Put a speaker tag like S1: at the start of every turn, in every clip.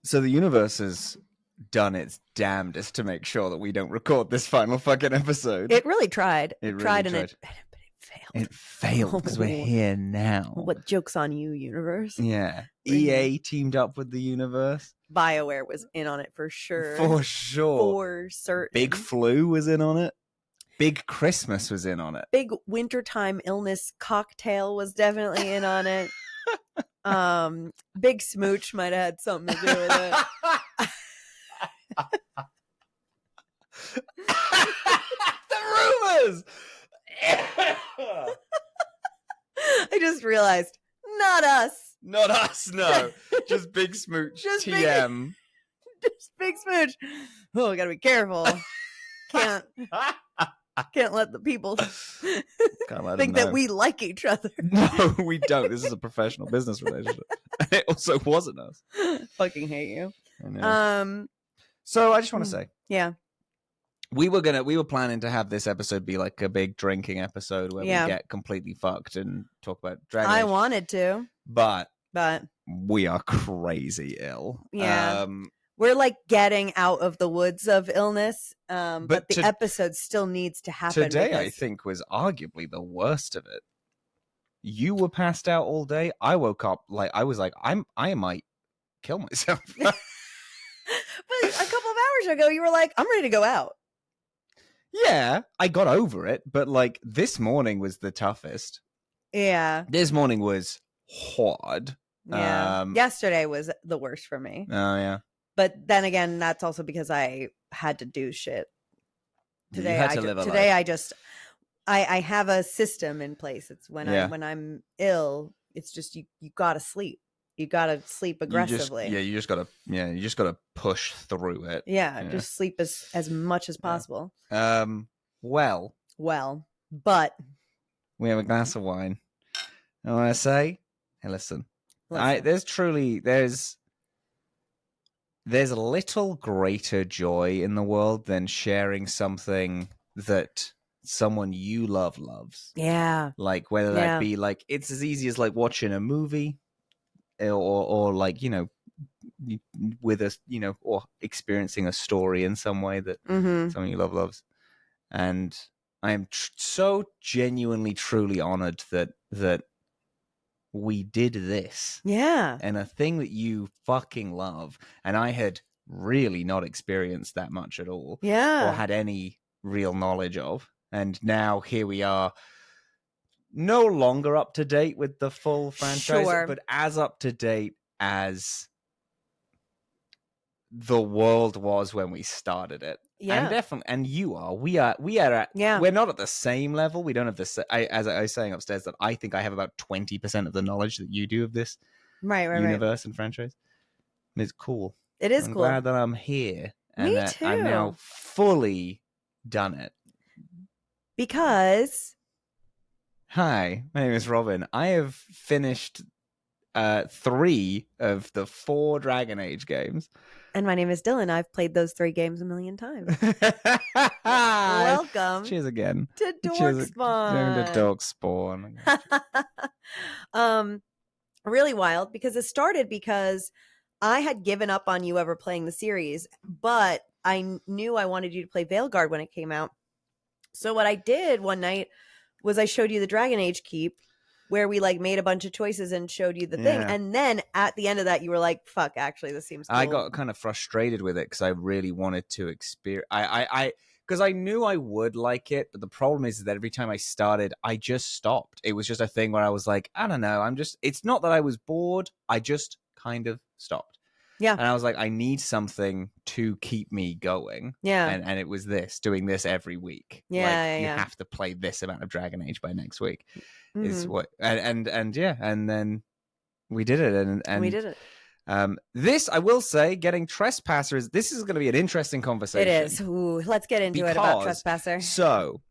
S1: So the universe has done its damnedest to make sure that we don't record this final fucking episode.
S2: It really tried.
S1: It
S2: tried
S1: really
S2: and
S1: tried.
S2: it failed.
S1: It failed because we're here now.
S2: What joke's on you, universe?
S1: Yeah. EA teamed up with the universe.
S2: BioWare was in on it for sure.
S1: For sure.
S2: For certain.
S1: Big Flu was in on it. Big Christmas was in on it.
S2: Big wintertime illness cocktail was definitely in on it. Big Smooch might have had something to do with it.
S1: The rumors.
S2: I just realized, not us.
S1: Not us, no. Just Big Smooch.
S2: Just
S1: TM.
S2: Just Big Smooch. Oh, I gotta be careful. Can't let the people think that we like each other.
S1: No, we don't. This is a professional business relationship. And it also wasn't us.
S2: Fucking hate you.
S1: I know. So I just want to say,
S2: yeah,
S1: we were planning to have this episode be like a big drinking episode where we get completely fucked and talk about Dragon Age.
S2: I wanted to,
S1: but
S2: we
S1: are crazy ill.
S2: Yeah. We're like getting out of the woods of illness, but the episode still needs to happen.
S1: Today, I think, was arguably the worst of it. You were passed out all day. I woke up I was like, I might kill myself.
S2: But a couple of hours ago, you were like, I'm ready to go out.
S1: Yeah, I got over it, but like this morning was the toughest.
S2: Yeah.
S1: This morning was hard.
S2: Yeah. Yesterday was the worst for me.
S1: Oh, yeah.
S2: But then again, that's also because I had to do shit. Today, I have a system in place. It's when I'm ill, it's just you gotta sleep. You gotta sleep aggressively.
S1: You just gotta push through it.
S2: Yeah, just sleep as much as possible.
S1: Well,
S2: but
S1: we have a glass of wine. I want to say, hey, listen. There's a little greater joy in the world than sharing something that someone you love loves.
S2: Yeah.
S1: Like whether that be like, it's as easy as like watching a movie or like, with us, or experiencing a story in some way that someone you love loves. And I am so genuinely, truly honored that we did this.
S2: Yeah.
S1: And a thing that you fucking love. And I had really not experienced that much at all.
S2: Yeah.
S1: Or had any real knowledge of. And now here we are, no longer up to date with the full franchise, but as up to date as the world was when we started it.
S2: Yeah.
S1: And definitely, and you are. We are we're not at the same level. We don't have this. As I was saying upstairs, that I think I have about 20% of the knowledge that you do of this universe and franchise. And it's cool.
S2: It is
S1: I'm
S2: cool.
S1: glad that I'm here and
S2: Me too.
S1: I'm now fully done it.
S2: Because
S1: hi, my name is Robin. I have finished 3 of the 4 Dragon Age games.
S2: And my name is Dillin. I've played those 3 games a million times. Welcome.
S1: Cheers again.
S2: To Dorkspawn.
S1: To Dorkspawn.
S2: Really wild because it started because I had given up on you ever playing the series, but I knew I wanted you to play Veilgaurd when it came out. So what I did one night was I showed you the Dragon Age Keep, where we like made a bunch of choices and showed you the thing. And then at the end of that, you were like, fuck, actually, this seems cool.
S1: I got kind of frustrated with it because I really wanted to experience. Because I knew I would like it, but the problem is that every time I started, I just stopped. It was just a thing where I was like, I don't know. It's not that I was bored. I just kind of stopped.
S2: Yeah.
S1: And I was like, I need something to keep me going.
S2: Yeah.
S1: And it was doing this every week.
S2: Yeah.
S1: You have to play this amount of Dragon Age by next week. Is what and then we did it and
S2: we did it.
S1: This I will say, getting Trespasser this is going to be an interesting conversation.
S2: It is. Ooh, let's get into it about Trespasser.
S1: So,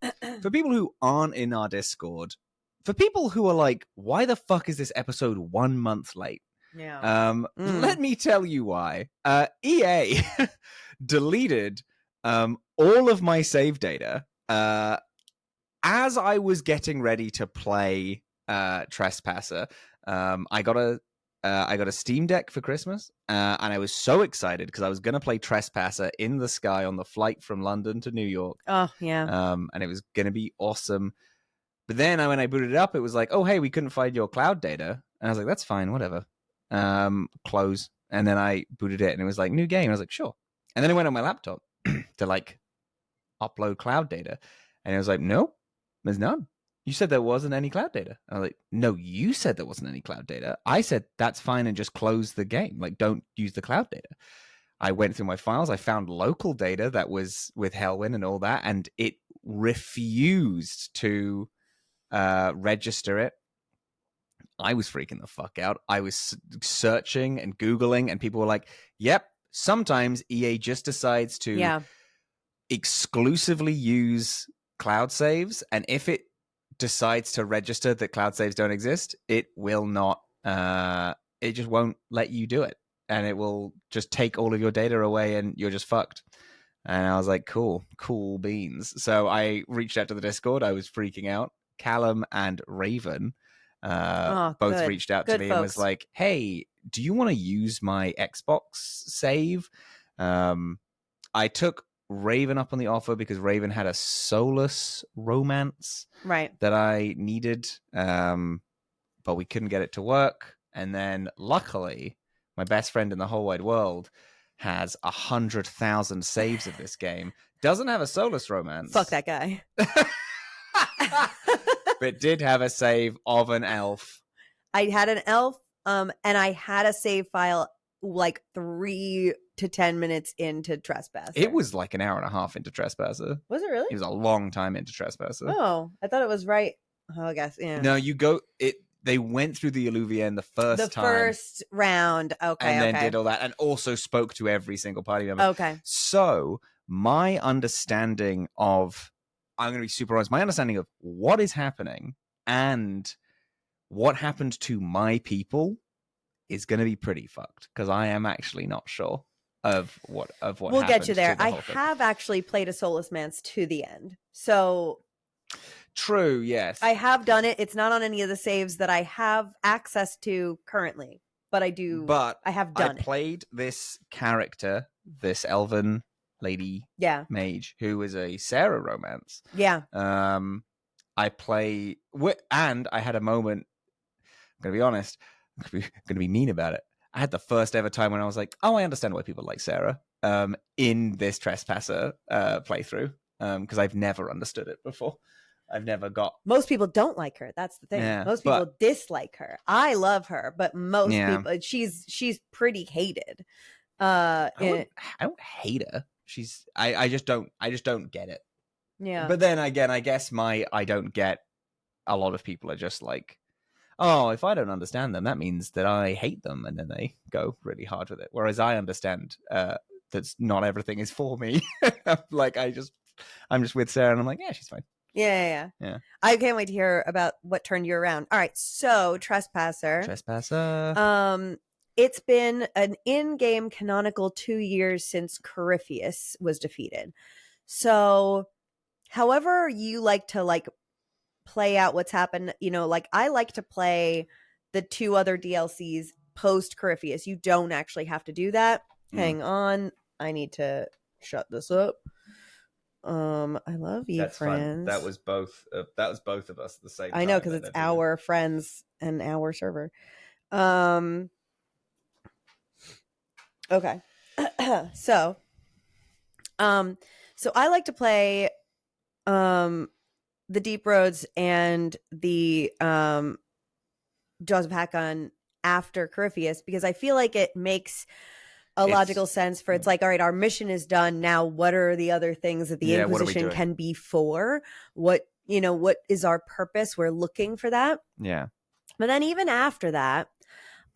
S1: for people who aren't in our Discord, for people who are like, why the fuck is this episode 1 month late?
S2: Yeah.
S1: Let me tell you why. EA deleted all of my save data as I was getting ready to play Trespasser. I got I got a Steam Deck for Christmas, and I was so excited because I was going to play Trespasser in the sky on the flight from London to New York.
S2: Oh, yeah.
S1: And it was going to be awesome. But then when I booted it up, it was like, oh, hey, we couldn't find your cloud data. And I was like, that's fine, whatever. Close. And then I booted it, and it was like, new game. I was like, sure. And then I went on my laptop to like upload cloud data. And it was like, nope, there's none. You said there wasn't any cloud data. I was like, no, you said there wasn't any cloud data. I said, that's fine, and just close the game. Like, don't use the cloud data. I went through my files. I found local data that was with Hellwind and all that, and it refused to register it. I was freaking the fuck out. I was searching and Googling, and people were like, yep, sometimes EA just decides to exclusively use cloud saves, and if it decides to register that cloud saves don't exist, it will not it just won't let you do it, and it will just take all of your data away, and you're just fucked. And I was like, cool beans. So I reached out to the Discord. I was freaking out. Callum and Raven both reached out to me and was like, hey, do you want to use my Xbox save? I took Raven up on the offer because Raven had a soulless romance that I needed, but we couldn't get it to work. And then luckily, my best friend in the whole wide world has 100,000 saves of this game. Doesn't have a soulless romance.
S2: Fuck that guy.
S1: But did have a save of an elf.
S2: I had an elf, and I had a save file like 3 to 10 minutes into Trespasser.
S1: It was like an hour and a half into Trespasser.
S2: Was it really?
S1: It was a long time into Trespasser.
S2: Oh, I thought it was right. Oh, I guess, yeah.
S1: No, they went through the Illuvien the first time. The
S2: first round. Okay,
S1: and then did all that, and also spoke to every single party member.
S2: Okay.
S1: So my understanding of, I'm going to be super honest, my understanding of what is happening and what happened to my people is going to be pretty fucked, because I am actually not sure of what
S2: we'll get you there. I have actually played a Soulless Mance to the end. So
S1: true, yes.
S2: I have done it. It's not on any of the saves that I have access to currently, but I do. But I have done it.
S1: I played this character, this elven lady mage, who is a Sarah romance.
S2: Yeah.
S1: I play, and I had a moment, I'm going to be honest, I'm going to be mean about it. I had the first ever time when I was like, oh, I understand why people like Sarah in this Trespasser playthrough, because I've never understood it before. I've never got...
S2: Most people don't like her. That's the thing. Yeah, most people dislike her. I love her, but most people... She's pretty hated.
S1: I don't hate her. I just don't get it.
S2: Yeah.
S1: But then again, I guess I don't get... A lot of people are just like, oh, if I don't understand them, that means that I hate them, and then they go really hard with it. Whereas I understand that not everything is for me. Like I'm just with Sarah, and I'm like, yeah, she's fine.
S2: Yeah. I can't wait to hear about what turned you around. All right, so Trespasser. It's been an in-game canonical 2 years since Corypheus was defeated. So, however you like to play out what's happened, I like to play the 2 other DLCs post Corypheus. You don't actually have to do that. Hang on, I need to shut this up. I love you,
S1: that's
S2: friends.
S1: Fun. That was both of us at the same time.
S2: I know, because it's our friends and our server. Okay. So I like to play the Deep Roads and the Jaws of Hakon after Corypheus, because I feel like it makes a logical sense for, it's like, all right, our mission is done. Now, what are the other things that the Inquisition can be for? What is our purpose? We're looking for that.
S1: Yeah.
S2: But then even after that,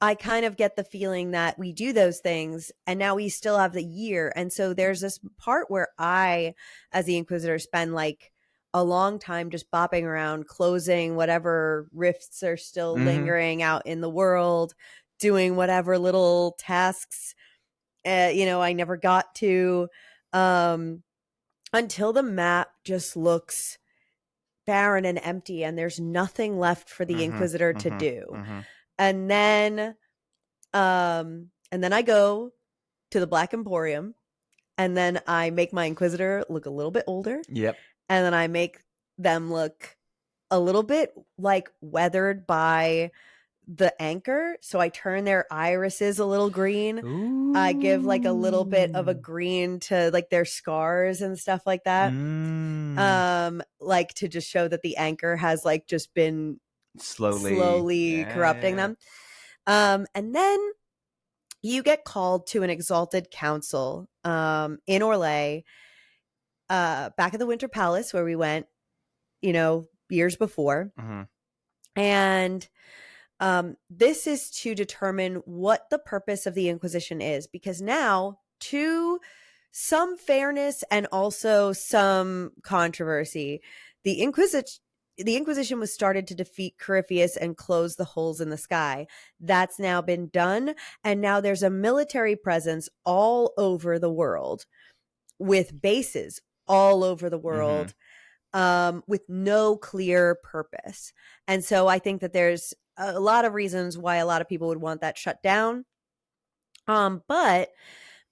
S2: I kind of get the feeling that we do those things and now we still have the year. And so there's this part where I, as the Inquisitor, spend like a long time just bopping around, closing whatever rifts are still lingering out in the world, doing whatever little tasks I never got to, until the map just looks barren and empty and there's nothing left for the Inquisitor to do. And then And then I go to the Black Emporium, and then I make my Inquisitor look a little bit older.
S1: Yep.
S2: And then I make them look a little bit like weathered by the anchor. So I turn their irises a little green.
S1: Ooh.
S2: I give like a little bit of a green to like their scars and stuff like that. Like to just show that the anchor has like just been slowly corrupting them. And then you get called to an Exalted Council in Orlais, back at the Winter Palace where we went, years before. And this is to determine what the purpose of the Inquisition is, because now, to some fairness and also some controversy, the Inquisition was started to defeat Corypheus and close the holes in the sky. That's now been done, and now there's a military presence all over the world, with bases all over the world, with no clear purpose. And so I think that there's a lot of reasons why a lot of people would want that shut down. But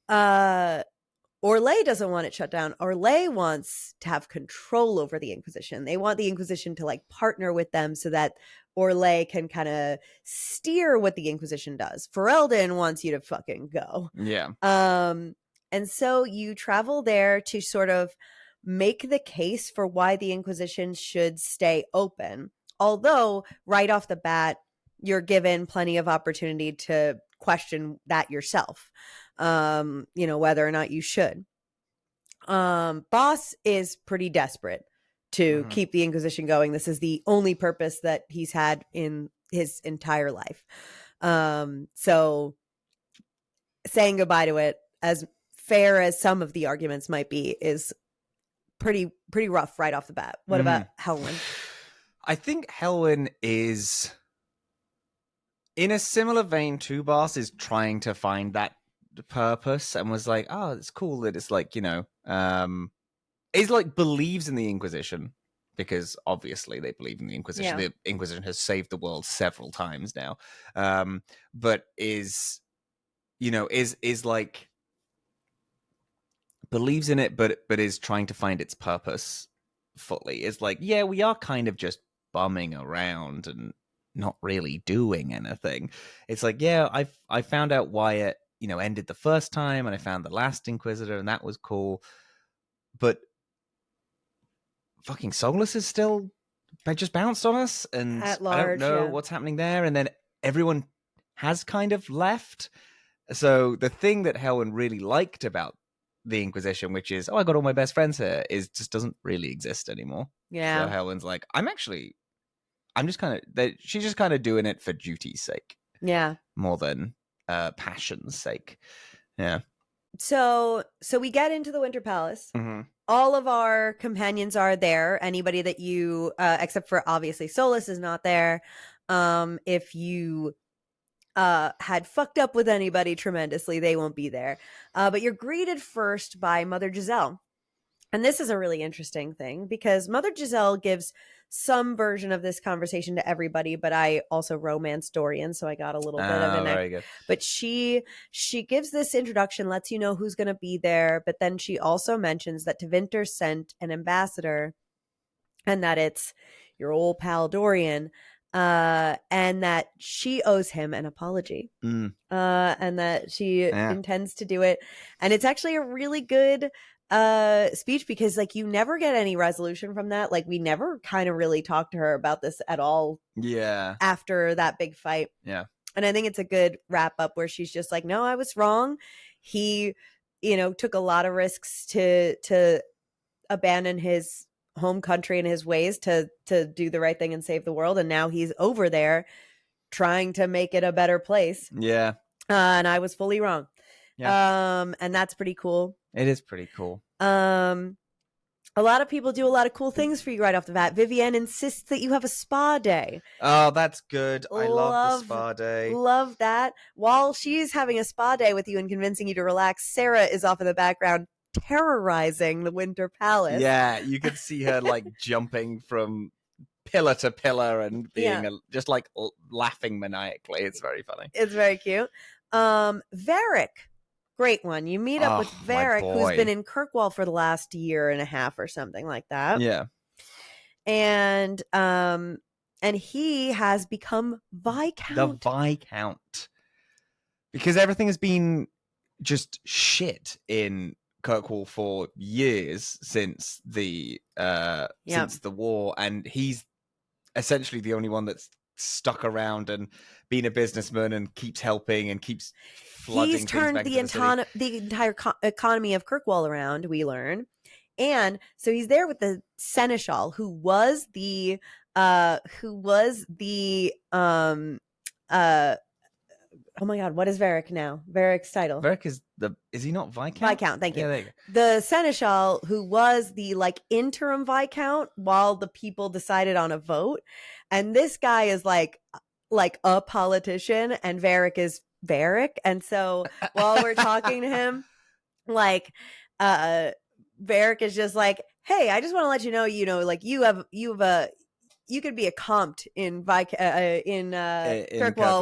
S2: Orlais doesn't want it shut down. Orlais wants to have control over the Inquisition. They want the Inquisition to like partner with them so that Orlais can kind of steer what the Inquisition does. Ferelden wants you to fucking go.
S1: Yeah.
S2: And so you travel there to sort of make the case for why the Inquisition should stay open. Although right off the bat, you're given plenty of opportunity to question that yourself, whether or not you should. Boss is pretty desperate to keep the Inquisition going. This is the only purpose that he's had in his entire life. So saying goodbye to it, as fair as some of the arguments might be, is pretty rough right off the bat. What about Helwyn?
S1: I think Helwyn is in a similar vein to Boss, is trying to find that purpose, and was like, oh, it's cool that it's like, is like believes in the Inquisition, because obviously they believe in the Inquisition. Yeah. The Inquisition has saved the world several times now. But is like believes in it, but is trying to find its purpose fully. Is like, yeah, we are kind of just bumming around and not really doing anything. It's like, yeah, I found out why it ended the first time, and I found the last Inquisitor, and that was cool. But fucking Solus is still just bounced on us, and
S2: at large,
S1: I don't know what's happening there. And then everyone has kind of left. So the thing that Helwyn really liked about the Inquisition, which is, I got all my best friends here, is just doesn't really exist anymore.
S2: Yeah.
S1: So Helwyn's like, she's just kind of doing it for duty's sake.
S2: Yeah.
S1: More than passion's sake. Yeah.
S2: So we get into the Winter Palace. All of our companions are there. Anybody that you, except for obviously Solus, is not there. If you had fucked up with anybody tremendously, they won't be there. But you're greeted first by Mother Giselle. And this is a really interesting thing, because Mother Giselle gives some version of this conversation to everybody, but I also romanced Dorian, so I got a little bit of it.
S1: Very good.
S2: But she gives this introduction, lets you know who's going to be there, but then she also mentions that Tevinter sent an ambassador, and that it's your old pal Dorian, and that she owes him an apology, and that she intends to do it. And it's actually a really good speech, because like you never get any resolution from that. Like we never kind of really talked to her about this at all.
S1: Yeah.
S2: After that big fight.
S1: Yeah.
S2: And I think it's a good wrap up where she's just like, no, I was wrong. He, took a lot of risks to abandon his home country and his ways to do the right thing and save the world. And now he's over there trying to make it a better place.
S1: Yeah.
S2: And I was fully wrong.
S1: Yeah.
S2: And that's pretty cool.
S1: It is pretty cool.
S2: A lot of people do a lot of cool things for you right off the bat. Vivienne insists that you have a spa day.
S1: Oh, that's good. I love the spa day.
S2: Love that. While she's having a spa day with you and convincing you to relax, Sarah is off in the background terrorizing the Winter Palace.
S1: Yeah, you could see her like jumping from pillar to pillar and being just like laughing maniacally. It's very funny.
S2: It's very cute. Varric, great one. You meet up with Varric, who's been in Kirkwall for the last year and a half or something like that.
S1: Yeah.
S2: And he has become Viscount.
S1: The Viscount. Because everything has been just shit in Kirkwall for years since the war, and he's essentially the only one that's stuck around and been a businessman and keeps helping and keeps flooding.
S2: He's turned the entire economy of Kirkwall around, we learn. And so he's there with the Seneschal, who was the oh my god, what is Varric now? Varric's title.
S1: Varric is he not Viscount?
S2: Viscount, thank you.
S1: Yeah, there you go.
S2: The Seneschal, who was the like interim Viscount while the people decided on a vote. And this guy is like a politician, and Varric is Varric. And so while we're talking to him, like Varric is just like, hey, I just want to let you know, like you could be a compt in Kirkwall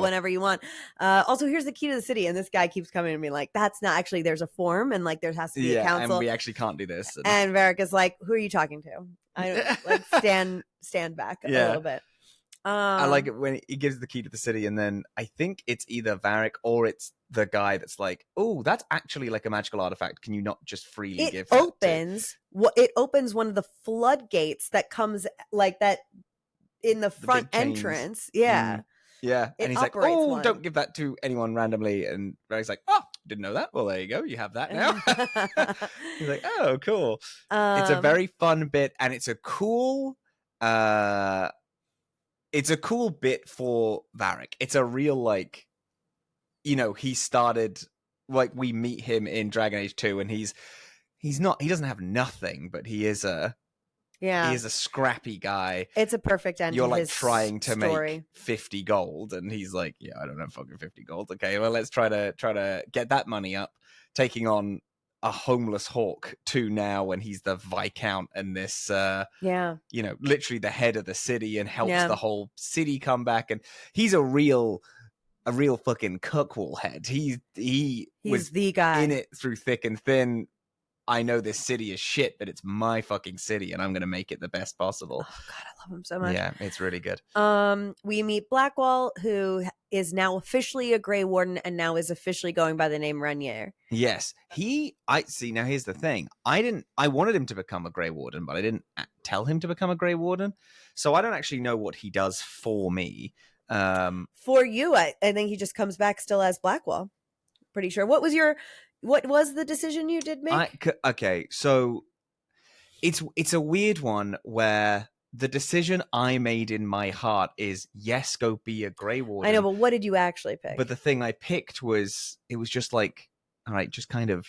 S2: whenever you want. Also, here's the key to the city. And this guy keeps coming to me like, that's not actually, there's a form and like there has to be a council.
S1: And we actually can't do this.
S2: And Varric is like, who are you talking to? I like stand back a little bit.
S1: I like it when he gives the key to the city, and then I think it's either Varric or it's the guy that's like, oh, that's actually like a magical artifact. Can you not just freely give that
S2: it opens one of the floodgates that comes like that in the front entrance. Yeah.
S1: Yeah. And he's like, oh, don't give that to anyone randomly. And Varric's like, oh, didn't know that. Well, there you go. You have that now. He's like, oh, cool. It's a very fun bit, and it's a cool bit for Varric. It's a real, like, he started, like, we meet him in Dragon Age 2, and he doesn't have nothing, but he is a scrappy guy.
S2: It's a perfect end.
S1: You're like trying to make 50 gold, and he's like, yeah, I don't have fucking 50 gold. Okay, well, let's try to get that money up, taking on a homeless hawk to now when he's the Viscount and this literally the head of the city, and helps the whole city come back. And he's a real fucking Kirkwall head. He's was
S2: the guy
S1: in it through thick and thin. I know this city is shit, but it's my fucking city, and I'm going to make it the best possible.
S2: Oh god, I love him so much.
S1: Yeah, it's really good.
S2: We meet Blackwall, who is now officially a Grey Warden, and now is officially going by the name Rainier.
S1: Yes, now here's the thing. I wanted him to become a Grey Warden, but I didn't tell him to become a Grey Warden, so I don't actually know what he does for me.
S2: For you, I think he just comes back still as Blackwall. Pretty sure. What was the decision you did make?
S1: Okay, so it's a weird one where the decision I made in my heart is, yes, go be a Grey Warden.
S2: I know, but what did you actually pick?
S1: But the thing I picked was, it was just like, all right, just kind of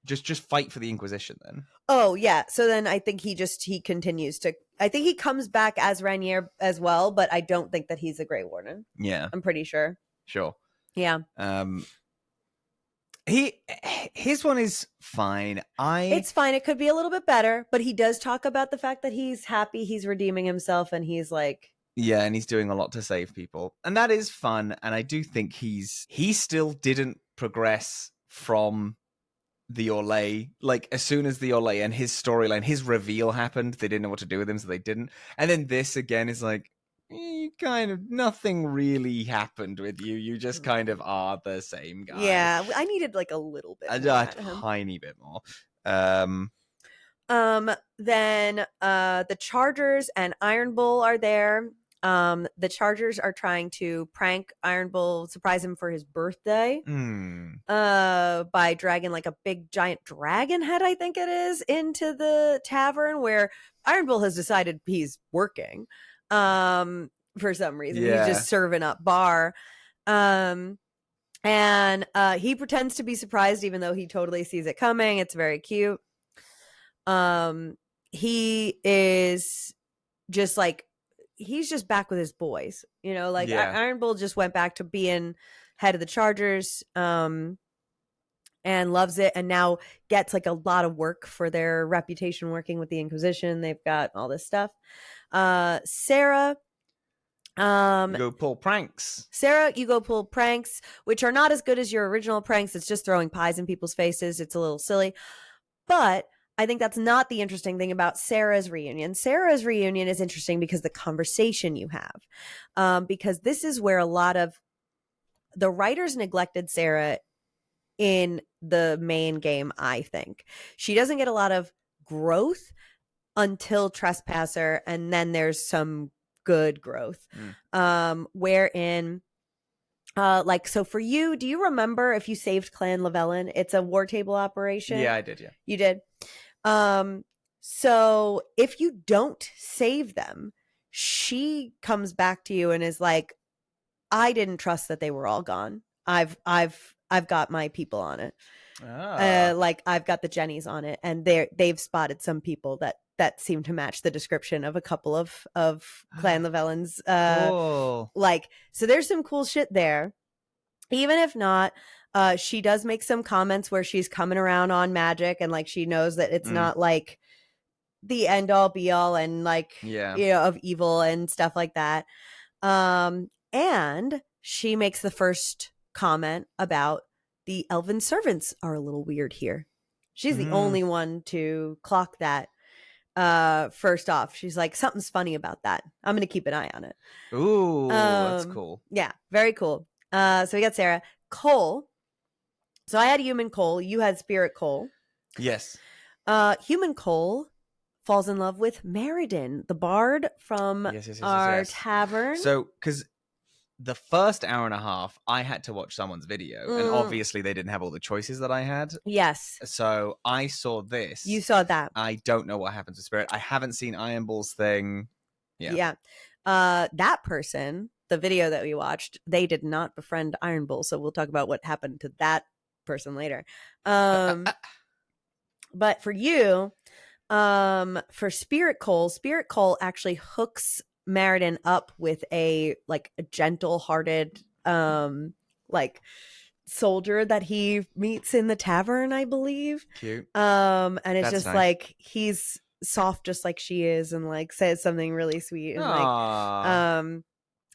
S1: just fight for the Inquisition then.
S2: Oh, yeah. So then I think he continues to, I think he comes back as Rainier as well, but I don't think that he's a Grey Warden.
S1: Yeah.
S2: I'm pretty sure.
S1: Sure.
S2: Yeah.
S1: His one is fine.
S2: It's fine. It could be a little bit better, but he does talk about the fact that he's happy, he's redeeming himself, and he's like,
S1: yeah, and he's doing a lot to save people, and that is fun. And I do think he still didn't progress from the Orlais. Like, as soon as the Orlais and his storyline, his reveal happened, they didn't know what to do with him, so they didn't. And then this again is like, you kind of, nothing really happened with you. You just kind of are the same guy.
S2: Yeah, I needed like a little bit,
S1: a tiny bit more.
S2: Then the Chargers and Iron Bull are there. The Chargers are trying to prank Iron Bull, surprise him for his birthday, by dragging like a big giant dragon head, I think it is, into the tavern where Iron Bull has decided he's working. For some reason, he's just serving up bar. And he pretends to be surprised, even though he totally sees it coming. It's very cute. He is just like, he's just back with his boys, Iron Bull just went back to being head of the Chargers. and loves it, and now gets like a lot of work for their reputation working with the Inquisition. They've got all this stuff. Sarah,
S1: You go pull pranks.
S2: Sarah, you go pull pranks, which are not as good as your original pranks. It's just throwing pies in people's faces. It's a little silly. But I think that's not the interesting thing about Sarah's reunion. Sarah's reunion is interesting because the conversation you have. Because this is where a lot of the writers neglected Sarah in the main game, I think. She doesn't get a lot of growth until Trespasser, and then there's some good growth. Wherein like, so for you, do you remember if you saved Clan Llewellyn? It's a war table operation.
S1: Yeah, I did. Yeah,
S2: you did. So if you don't save them, she comes back to you and is like, I didn't trust that they were all gone. I've got my people on it. Like I've got the Jennies on it, and they've spotted some people that seem to match the description of a couple of Clan Llewellyn's.
S1: Cool.
S2: Like, so there's some cool shit there. Even if not, she does make some comments where she's coming around on magic, and like she knows that it's not like the end all be all and like of evil and stuff like that. And she makes the first comment about the elven servants are a little weird here. She's the only one to clock that. First off, she's like, something's funny about that. I'm gonna keep an eye on it.
S1: Ooh, that's cool.
S2: Yeah, very cool. So we got Sarah. Cole. So I had human Cole. You had spirit Cole.
S1: Yes.
S2: Human Cole falls in love with Meriden, the bard from our tavern.
S1: So, because the first hour and a half, I had to watch someone's video, and obviously they didn't have all the choices that I had.
S2: Yes.
S1: So I saw this.
S2: You saw that.
S1: I don't know what happens to Spirit. I haven't seen Iron Ball's thing. Yeah.
S2: That person, the video that we watched, they did not befriend Iron Bull, so we'll talk about what happened to that person later. But for you, for Spirit Cole actually hooks Meriden up with a gentle-hearted like soldier that he meets in the tavern, I believe.
S1: Cute.
S2: And it's
S1: That's
S2: just
S1: nice.
S2: like he's soft just like she is, and like says something really sweet, and like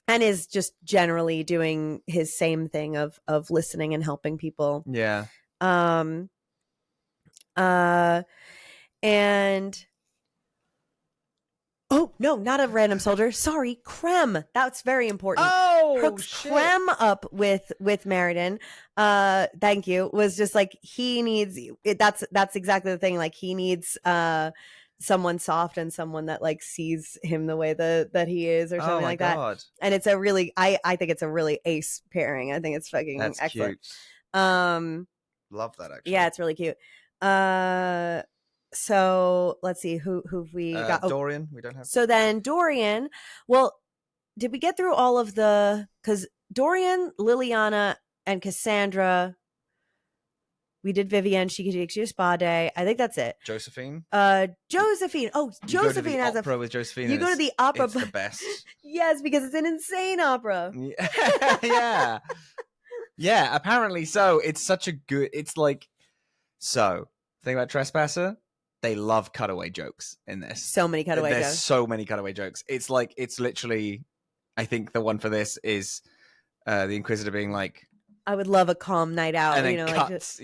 S2: and is just generally doing his same thing of listening and helping people.
S1: Yeah.
S2: And oh no, not a random soldier. Sorry, Krem. That's very important.
S1: Oh,
S2: hooks
S1: shit.
S2: Krem up with Meriden. Thank you. Was just like he needs. That's exactly the thing. Like he needs someone soft and someone that like sees him the way that he is, or something like that. And it's a really, I think it's a really ace pairing. I think it's fucking excellent.
S1: Cute. Love that actually.
S2: Yeah, it's really cute. So let's see who we got.
S1: Dorian. We don't have.
S2: So then Dorian. Well, did we get through all of the? Because Dorian, Liliana, and Cassandra. We did Vivienne. She takes you to spa day. I think that's it.
S1: Josephine.
S2: Josephine. Oh, Josephine has
S1: opera with Josephine.
S2: You go to the opera.
S1: It's the best.
S2: Yes, because it's an insane opera.
S1: Yeah. Yeah. Apparently so. It's such a good. It's like so. Thing about Trespasser. They love cutaway jokes in this.
S2: So many cutaway jokes.
S1: There's so many cutaway jokes. It's like, it's literally, I think the one for this is the Inquisitor being like,
S2: I would love a calm night out.
S1: And then
S2: you know,
S1: cuts.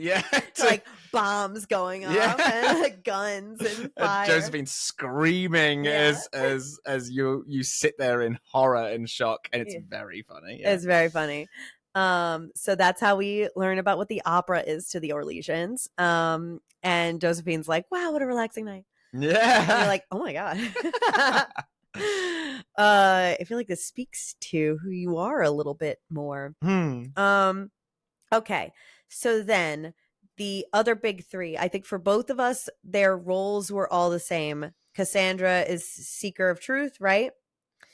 S2: like bombs going off and like guns and fire.
S1: Josephine screaming as you sit there in horror and shock, and it's very funny. Yeah.
S2: It's very funny. So that's how we learn about what the opera is to the Orlesians. And Josephine's like, wow, what a relaxing night.
S1: Yeah.
S2: And you're like, oh my God. I feel like this speaks to who you are a little bit more. Okay. So then the other big three, I think for both of us, their roles were all the same. Cassandra is Seeker of Truth, right?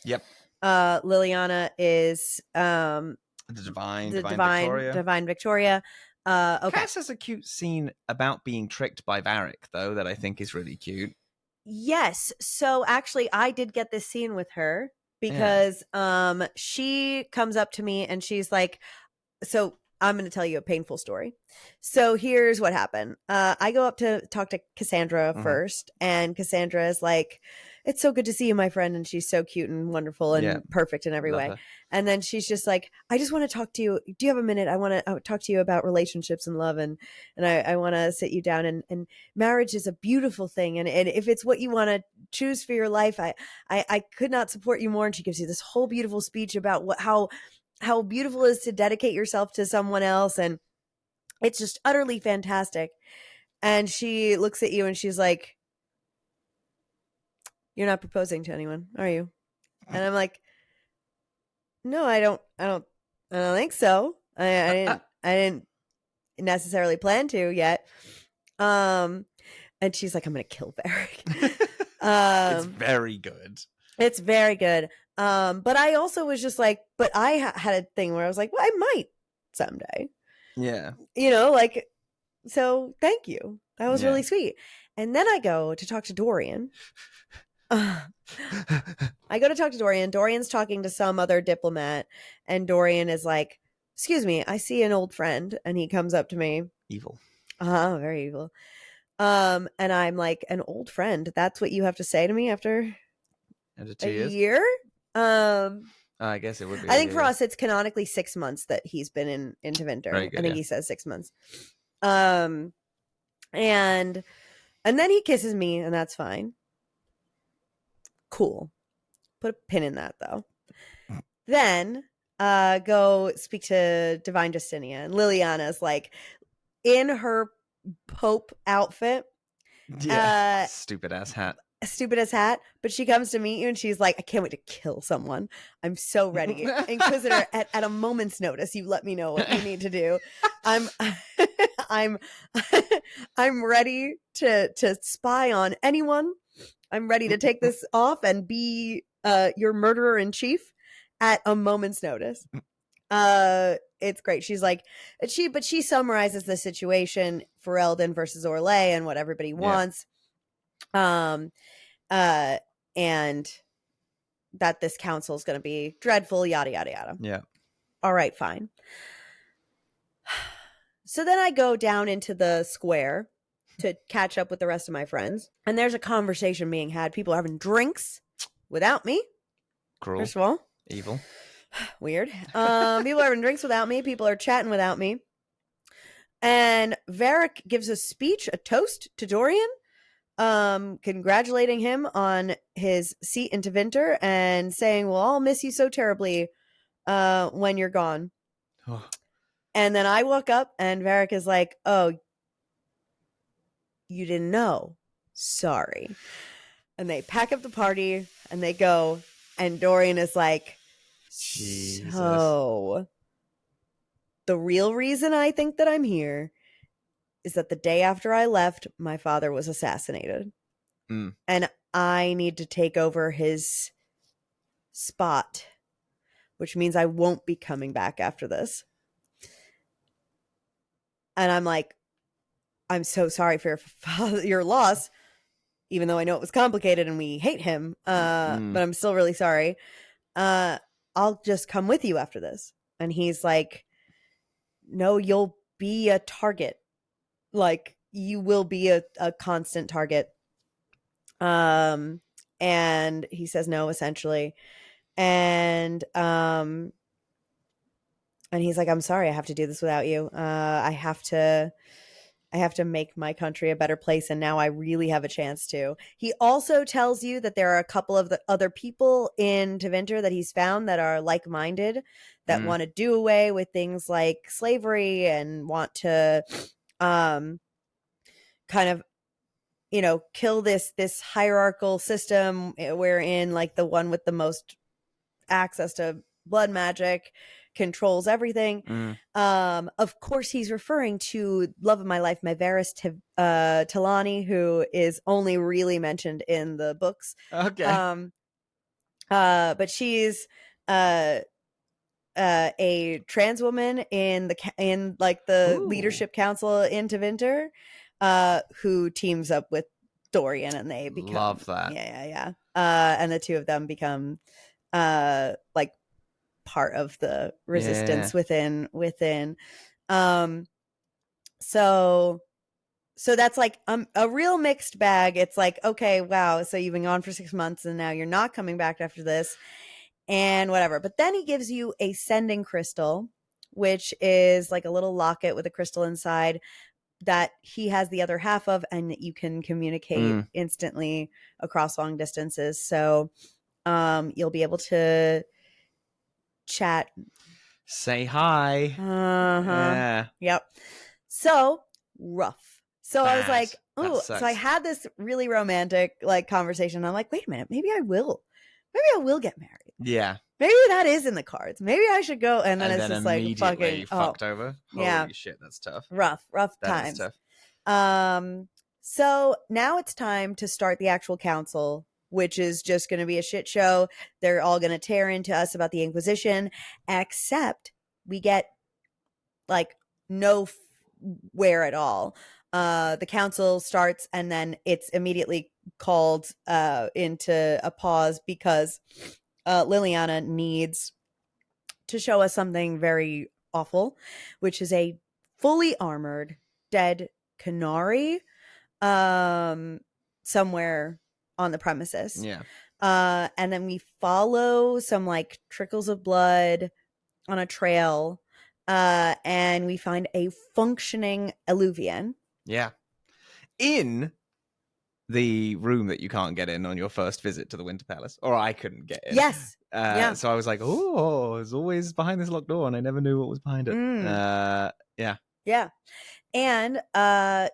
S1: Yep.
S2: Liliana is
S1: the Divine Victoria.
S2: Okay.
S1: Cass has a cute scene about being tricked by Varric, though, that I think is really cute.
S2: Yes. So actually, I did get this scene with her because she comes up to me and she's like, so I'm going to tell you a painful story. So here's what happened. I go up to talk to Cassandra first, and Cassandra is like, "It's so good to see you, my friend." And she's so cute and wonderful and perfect in every
S1: Love
S2: way.
S1: her.
S2: And then she's just like, "I just want to talk to you. Do you have a minute? I want to talk to you about relationships and love. And I want to sit you down. And marriage is a beautiful thing. And if it's what you want to choose for your life, I could not support you more." And she gives you this whole beautiful speech about how beautiful it is to dedicate yourself to someone else. And it's just utterly fantastic. And she looks at you and she's like, "You're not proposing to anyone, are you?" And I'm like, "No, I don't think so. I didn't necessarily plan to yet." And she's like, "I'm going to kill Varric."
S1: It's very good.
S2: It's very good. But I also was just like, but I had a thing where I was like, well, I might someday.
S1: Yeah.
S2: Like, so thank you. That was really sweet. And then I go to talk to Dorian. Dorian's talking to some other diplomat, and Dorian is like, "Excuse me, I see an old friend." And he comes up to me.
S1: Evil.
S2: Very evil. And I'm like, "An old friend? That's what you have to say to me after
S1: 2 years?
S2: year?"
S1: I guess it would be.
S2: I think for us, it's canonically 6 months that he's been in Tevinter. I think he says 6 months. And then he kisses me, and that's fine. Cool. Put a pin in that, though. Then go speak to Divine Justinia, and Liliana's like in her Pope outfit.
S1: Yeah. Stupid ass hat.
S2: But she comes to meet you and she's like, "I can't wait to kill someone. I'm so ready." Inquisitor, at a moment's notice, you let me know what you need to do. I'm I'm ready to spy on anyone. I'm ready to take this off and be your murderer in chief at a moment's notice. It's great. She's like, she summarizes the situation, Ferelden versus Orlais and what everybody wants. And that this council is going to be dreadful, yada, yada, yada.
S1: Yeah.
S2: All right, fine. So then I go down into the square to catch up with the rest of my friends. And there's a conversation being had. People are having drinks without me.
S1: Cruel.
S2: First of all.
S1: Evil.
S2: Weird. People are having drinks without me. People are chatting without me. And Varric gives a speech, a toast to Dorian, congratulating him on his seat in Tevinter and saying, "We'll all miss you so terribly when you're gone."
S1: Oh.
S2: And then I walk up and Varric is like, "Oh, you didn't know. Sorry." And they pack up the party and they go, and Dorian is like,
S1: Jesus.
S2: "So the real reason I think that I'm here is that the day after I left, my father was assassinated. And I need to take over his spot, which means I won't be coming back after this." And I'm like, "I'm so sorry for your loss, even though I know it was complicated and we hate him. But I'm still really sorry. I'll just come with you after this." And he's like, "No, you'll be a target. Like, you will be a constant target." And he says no, essentially. And he's like, "I'm sorry, I have to do this without you. I have to make my country a better place, and now I really have a chance to." He also tells you that there are a couple of the other people in Tevinter that he's found that are like-minded, that want to do away with things like slavery and want to kind of, kill this hierarchical system wherein, like, the one with the most access to blood magic controls everything. Of course, he's referring to love of my life, Myvaris Talani, who is only really mentioned in the books.
S1: Okay.
S2: But she's a trans woman in the leadership council in Tevinter, who teams up with Dorian, and they become
S1: love that.
S2: Yeah. And the two of them become like part of the resistance within So that's like a real mixed bag. It's like, okay, wow, so you've been gone for 6 months and now you're not coming back after this and whatever. But then he gives you a sending crystal, which is like a little locket with a crystal inside that he has the other half of, and you can communicate instantly across long distances. So you'll be able to chat.
S1: Say hi. Yeah.
S2: Yep. So rough. So I was
S1: Bad.
S2: like,
S1: That
S2: oh,
S1: sucks.
S2: so I had this really romantic like conversation. I'm like, wait a minute, maybe I will get married.
S1: Yeah.
S2: Maybe that is in the cards. Maybe I should go. And then it's just like fucking
S1: fucked over.
S2: Yeah.
S1: Holy shit, that's tough.
S2: Rough
S1: That
S2: times.
S1: is tough.
S2: So now it's time to start the actual council, which is just going to be a shit show. They're all going to tear into us about the Inquisition, except we get like nowhere at all. The council starts and then it's immediately called into a pause because Liliana needs to show us something very awful, which is a fully armored dead Canary somewhere on the premises.
S1: Yeah.
S2: And then we follow some like trickles of blood on a trail and we find a functioning Eluvian.
S1: Yeah. In the room that you can't get in on your first visit to the Winter Palace, or I couldn't get in.
S2: Yes. Yeah.
S1: So I was like, oh, it's always behind this locked door, and I never knew what was behind it. Yeah.
S2: Yeah. And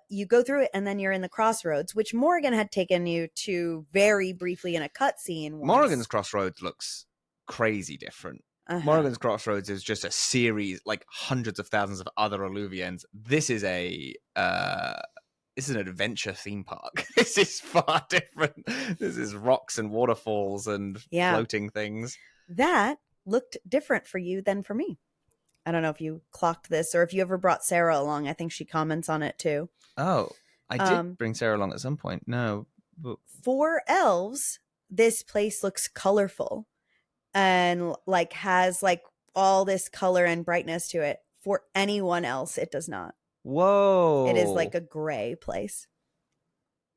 S2: you go through it, and then you're in the crossroads, which Morgan had taken you to very briefly in a cutscene.
S1: Morgan's Crossroads looks crazy different. Morgan's Crossroads is just a series, like hundreds of thousands of other Eluvians. This is an adventure theme park. This is far different. This is rocks and waterfalls and floating things. That
S2: looked different for you than for me. I don't know if you clocked this or if you ever brought Sarah along. I think she comments on it too.
S1: Oh, I did bring Sarah along at some point. No. But...
S2: For elves, this place looks colorful and like has like all this color and brightness to it. For anyone else, it does not.
S1: Whoa.
S2: It is like a gray place.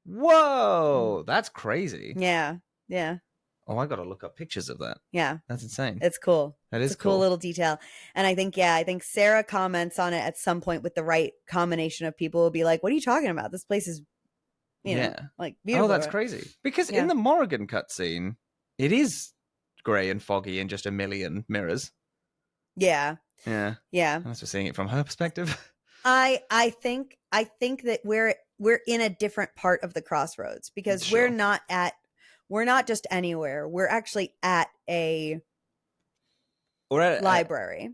S1: Whoa. That's crazy.
S2: Yeah. Yeah.
S1: Oh, I got to look up pictures of that.
S2: Yeah.
S1: That's insane.
S2: It's cool.
S1: It's
S2: a cool little detail. And I think Sarah comments on it at some point with the right combination of people will be like, what are you talking about? This place is, you know, like beautiful.
S1: Oh, that's crazy. Because in the Morrigan cutscene, it is gray and foggy in just a million mirrors.
S2: Yeah.
S1: Yeah.
S2: Yeah.
S1: I'm just seeing it from her perspective.
S2: I think that we're in a different part of the crossroads because we're not just anywhere. We're actually at a library.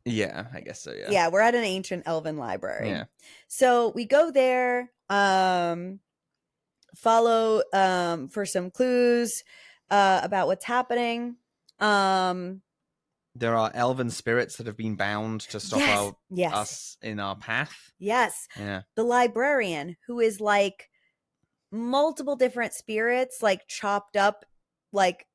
S1: Yeah, I guess so, yeah.
S2: Yeah, we're at an ancient elven library.
S1: Yeah.
S2: So we go there, follow for some clues about what's happening.
S1: There are elven spirits that have been bound to stop us in our path.
S2: Yes.
S1: Yeah.
S2: The librarian, who is like multiple different spirits, like chopped up, like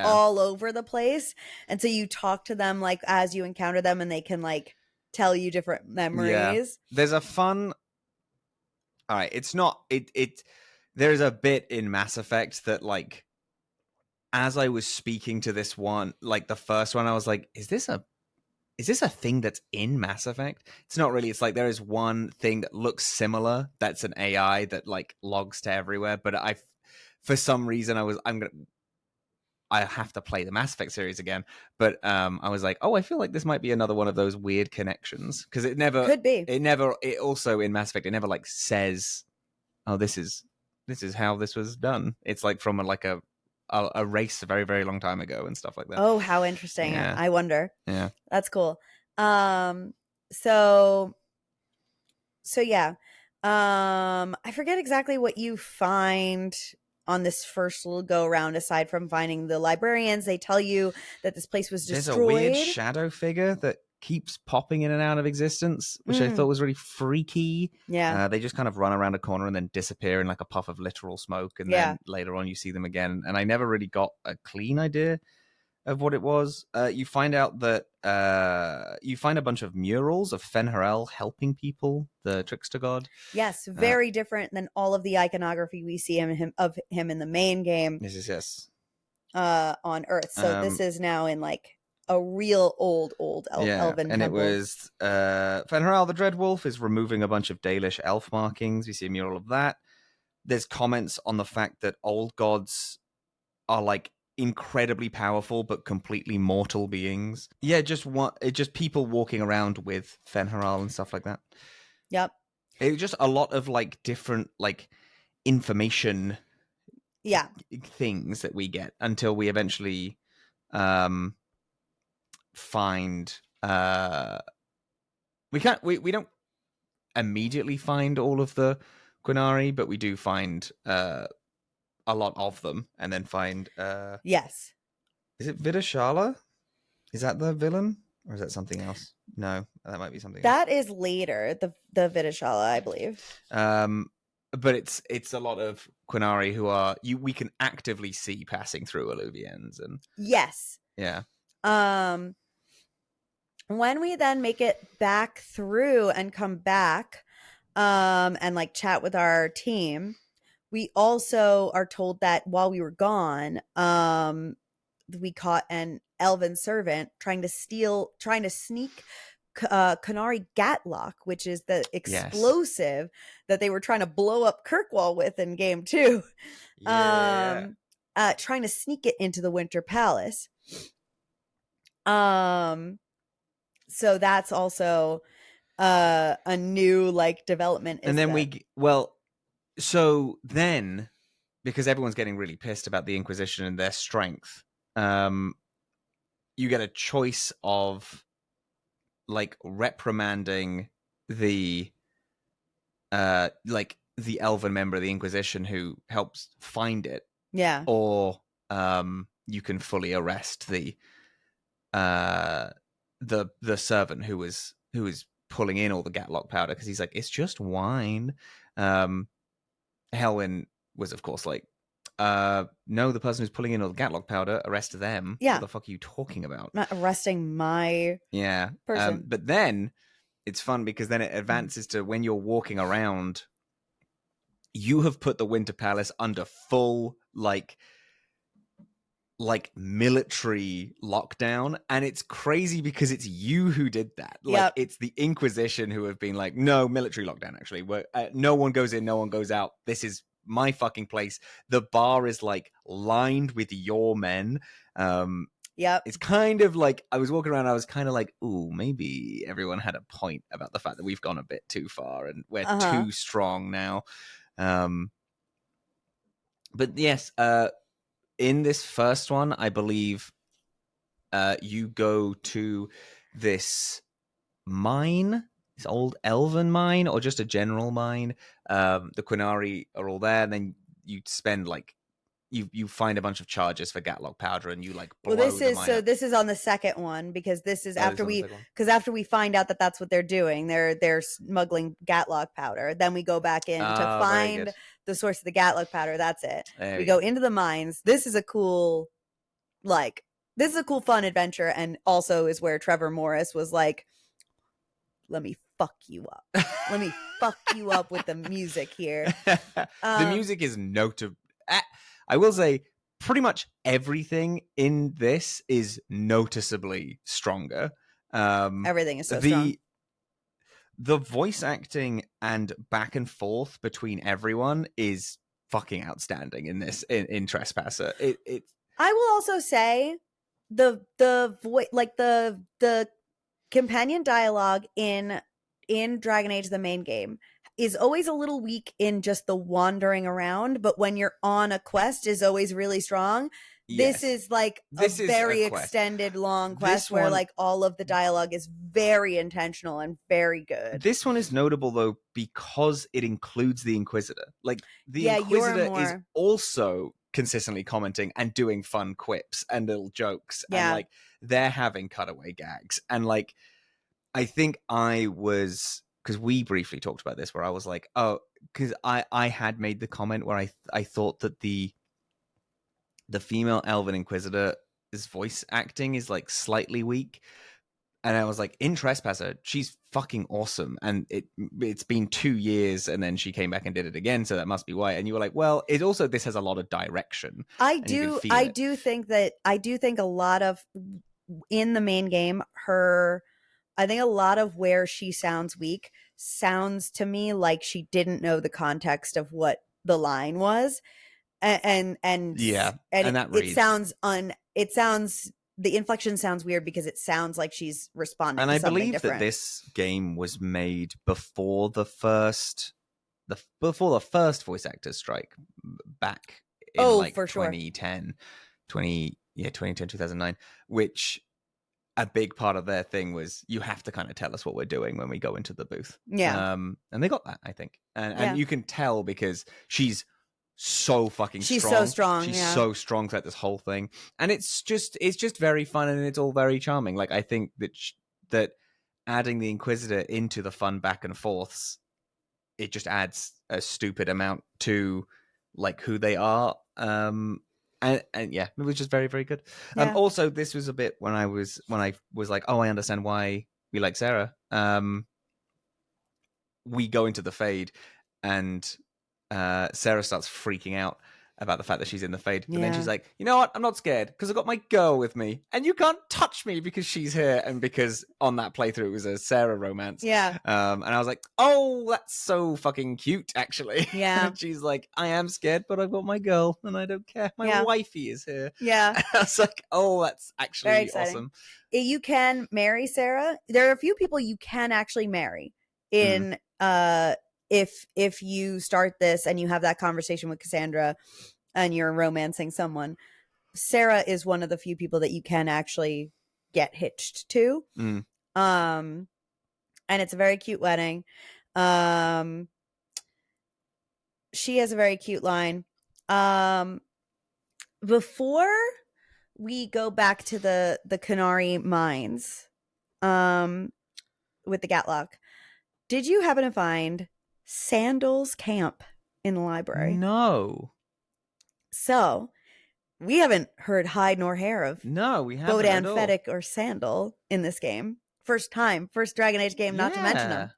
S2: all over the place. And so you talk to them like as you encounter them and they can like tell you different memories. Yeah.
S1: There's a fun... All right, it's not... There's a bit in Mass Effect that like... As I was speaking to this one, like the first one, I was like, is this a thing that's in Mass Effect? It's not really. It's like there is one thing that looks similar. That's an AI that like logs to everywhere. But for some reason, I have to play the Mass Effect series again. But I was like, oh, I feel like this might be another one of those weird connections. Because it never
S2: could be.
S1: It also in Mass Effect, it never like says, oh, this is how this was done. It's like from a race a very, very long time ago and stuff like that.
S2: Oh, how interesting. Yeah. I wonder.
S1: Yeah.
S2: That's cool. So yeah. I forget exactly what you find on this first little go around aside from finding the librarians. They tell you that this place was destroyed.
S1: There's a weird shadow figure that keeps popping in and out of existence, which I thought was really freaky.
S2: Yeah.
S1: They just kind of run around a corner and then disappear in like a puff of literal smoke. And then later on you see them again. And I never really got a clean idea of what it was. You find out that you find a bunch of murals of Fen'Harel helping people, the trickster god.
S2: Yes, very different than all of the iconography we see of him in the main game.
S1: Yes.
S2: On Earth. So this is now in like a real old elven
S1: and
S2: temple.
S1: It was Fen'Harel the Dreadwolf is removing a bunch of Dalish elf markings. We see a mural of that. There's comments on the fact that old gods are like incredibly powerful but completely mortal beings. Yeah, just people walking around with Fen'Harel and stuff like that.
S2: Yep.
S1: It's just a lot of like different like information things that we get until we eventually find we don't immediately find all of the Quinari, but we do find a lot of them, and then find
S2: yes.
S1: Is it Vidashala? Is that the villain, or is that something else? No, that might be something
S2: that else. Is later, the Vidashala, I believe.
S1: But it's a lot of Quinari who are we can actively see passing through Alluvians, and
S2: yes.
S1: Yeah.
S2: When we then make it back through and come back and like chat with our team, we also are told that while we were gone, we caught an elven servant trying to sneak Qunari Gatlock, which is the explosive that they were trying to blow up Kirkwall with in game 2.
S1: Yeah.
S2: Trying to sneak it into the Winter Palace. So that's also a new like development.
S1: And then so then, because everyone's getting really pissed about the Inquisition and their strength, you get a choice of like reprimanding the the elven member of the Inquisition who helps find it.
S2: Yeah.
S1: Or you can fully arrest the servant who is pulling in all the Gatlock powder, because he's like, it's just wine. Helwyn was of course like, no, the person who's pulling in all the Gatlock powder, arrest them.
S2: Yeah.
S1: What the fuck are you talking about?
S2: I'm not arresting my person.
S1: But then it's fun because then it advances to when you're walking around, you have put the Winter Palace under full like military lockdown, and it's crazy because it's you who did that. Like, it's the Inquisition who have been like, no, military lockdown, actually, where no one goes in, no one goes out, this is my fucking place. The bar is like lined with your men. It's kind of like, I was walking around, I was kind of like, ooh, maybe everyone had a point about the fact that we've gone a bit too far and we're too strong now. But yes, in this first one, I believe you go to this mine, this old elven mine, or just a general mine. The Quinari are all there, and then you spend like you find a bunch of charges for Gatlock powder, and you like blow
S2: this
S1: the
S2: is
S1: mine
S2: so
S1: up.
S2: This is on the second one, because this is after we find out that that's what they're doing. They're smuggling Gatlock powder. Then we go back in to find the source of the Gatlock powder. That's it. We go into the mines. This is a cool fun adventure, and also is where Trevor Morris was like, let me fuck you up. Let me fuck you up with the music here.
S1: The music is notable. I will say pretty much everything in this is noticeably stronger.
S2: Everything is so strong.
S1: The voice acting and back and forth between everyone is fucking outstanding in this, in Trespasser.
S2: I will also say the voice, like the companion dialogue in Dragon Age, the main game, is always a little weak in just the wandering around, but when you're on a quest is always really strong. Yes. This is like a very extended long quest where like all of the dialogue is very intentional and very good.
S1: This one is notable though because it includes the Inquisitor. Like the Inquisitor is also consistently commenting and doing fun quips and little jokes, and like they're having cutaway gags, and like I think because we briefly talked about this, where I was like, oh, because I had made the comment where I thought that the female Elven Inquisitor voice acting is like slightly weak. And I was like, in Trespasser, she's fucking awesome. And it's been 2 years, and then she came back and did it again, so that must be why. And you were like, well, it also, this has a lot of direction.
S2: I
S1: and you can
S2: do
S1: feel
S2: I
S1: it.
S2: do think a lot of in the main game, I think a lot of where she sounds weak sounds to me like she didn't know the context of what the line was. And
S1: Yeah, and that
S2: it
S1: reads.
S2: sounds the inflection sounds weird because it sounds like she's responding
S1: And
S2: to
S1: I
S2: something
S1: believe
S2: different.
S1: that this game was made before the first voice actor strike back in like
S2: for sure.
S1: 2010, 2009, which a big part of their thing was you have to kind of tell us what we're doing when we go into the booth.
S2: Yeah.
S1: And they got that, I think. And
S2: Yeah.
S1: you can tell because she's so fucking
S2: She's
S1: strong.
S2: so strong.
S1: She's
S2: yeah.
S1: so strong throughout this whole thing. And it's just very fun, and it's all very charming. Like, I think that adding the Inquisitor into the fun back and forths, it just adds a stupid amount to like who they are. And yeah, it was just very, very good.
S2: Yeah.
S1: Also, this was a bit when I was like, oh, I understand why we like Sarah. We go into the Fade, and Sarah starts freaking out about the fact that she's in the Fade. But then she's like, you know what? I'm not scared because I've got my girl with me, and you can't touch me because she's here. And because on that playthrough it was a Sarah romance.
S2: Yeah.
S1: And I was like, oh, that's so fucking cute, actually.
S2: Yeah.
S1: And she's like, I am scared, but I've got my girl, and I don't care. My wifey is here.
S2: Yeah.
S1: And I was like, oh, that's actually awesome.
S2: You can marry Sarah. There are a few people you can actually marry in if you start this and you have that conversation with Cassandra and you're romancing someone. Sarah is one of the few people that you can actually get hitched to. And it's a very cute wedding. She has a very cute line. Before we go back to the Canary mines with the Gatlock, did you happen to find Sandal's camp in the library?
S1: No.
S2: So we haven't heard hide nor hair of
S1: we haven't
S2: Bodan, Fedek, or Sandal in this game. First Dragon Age game, not to mention them.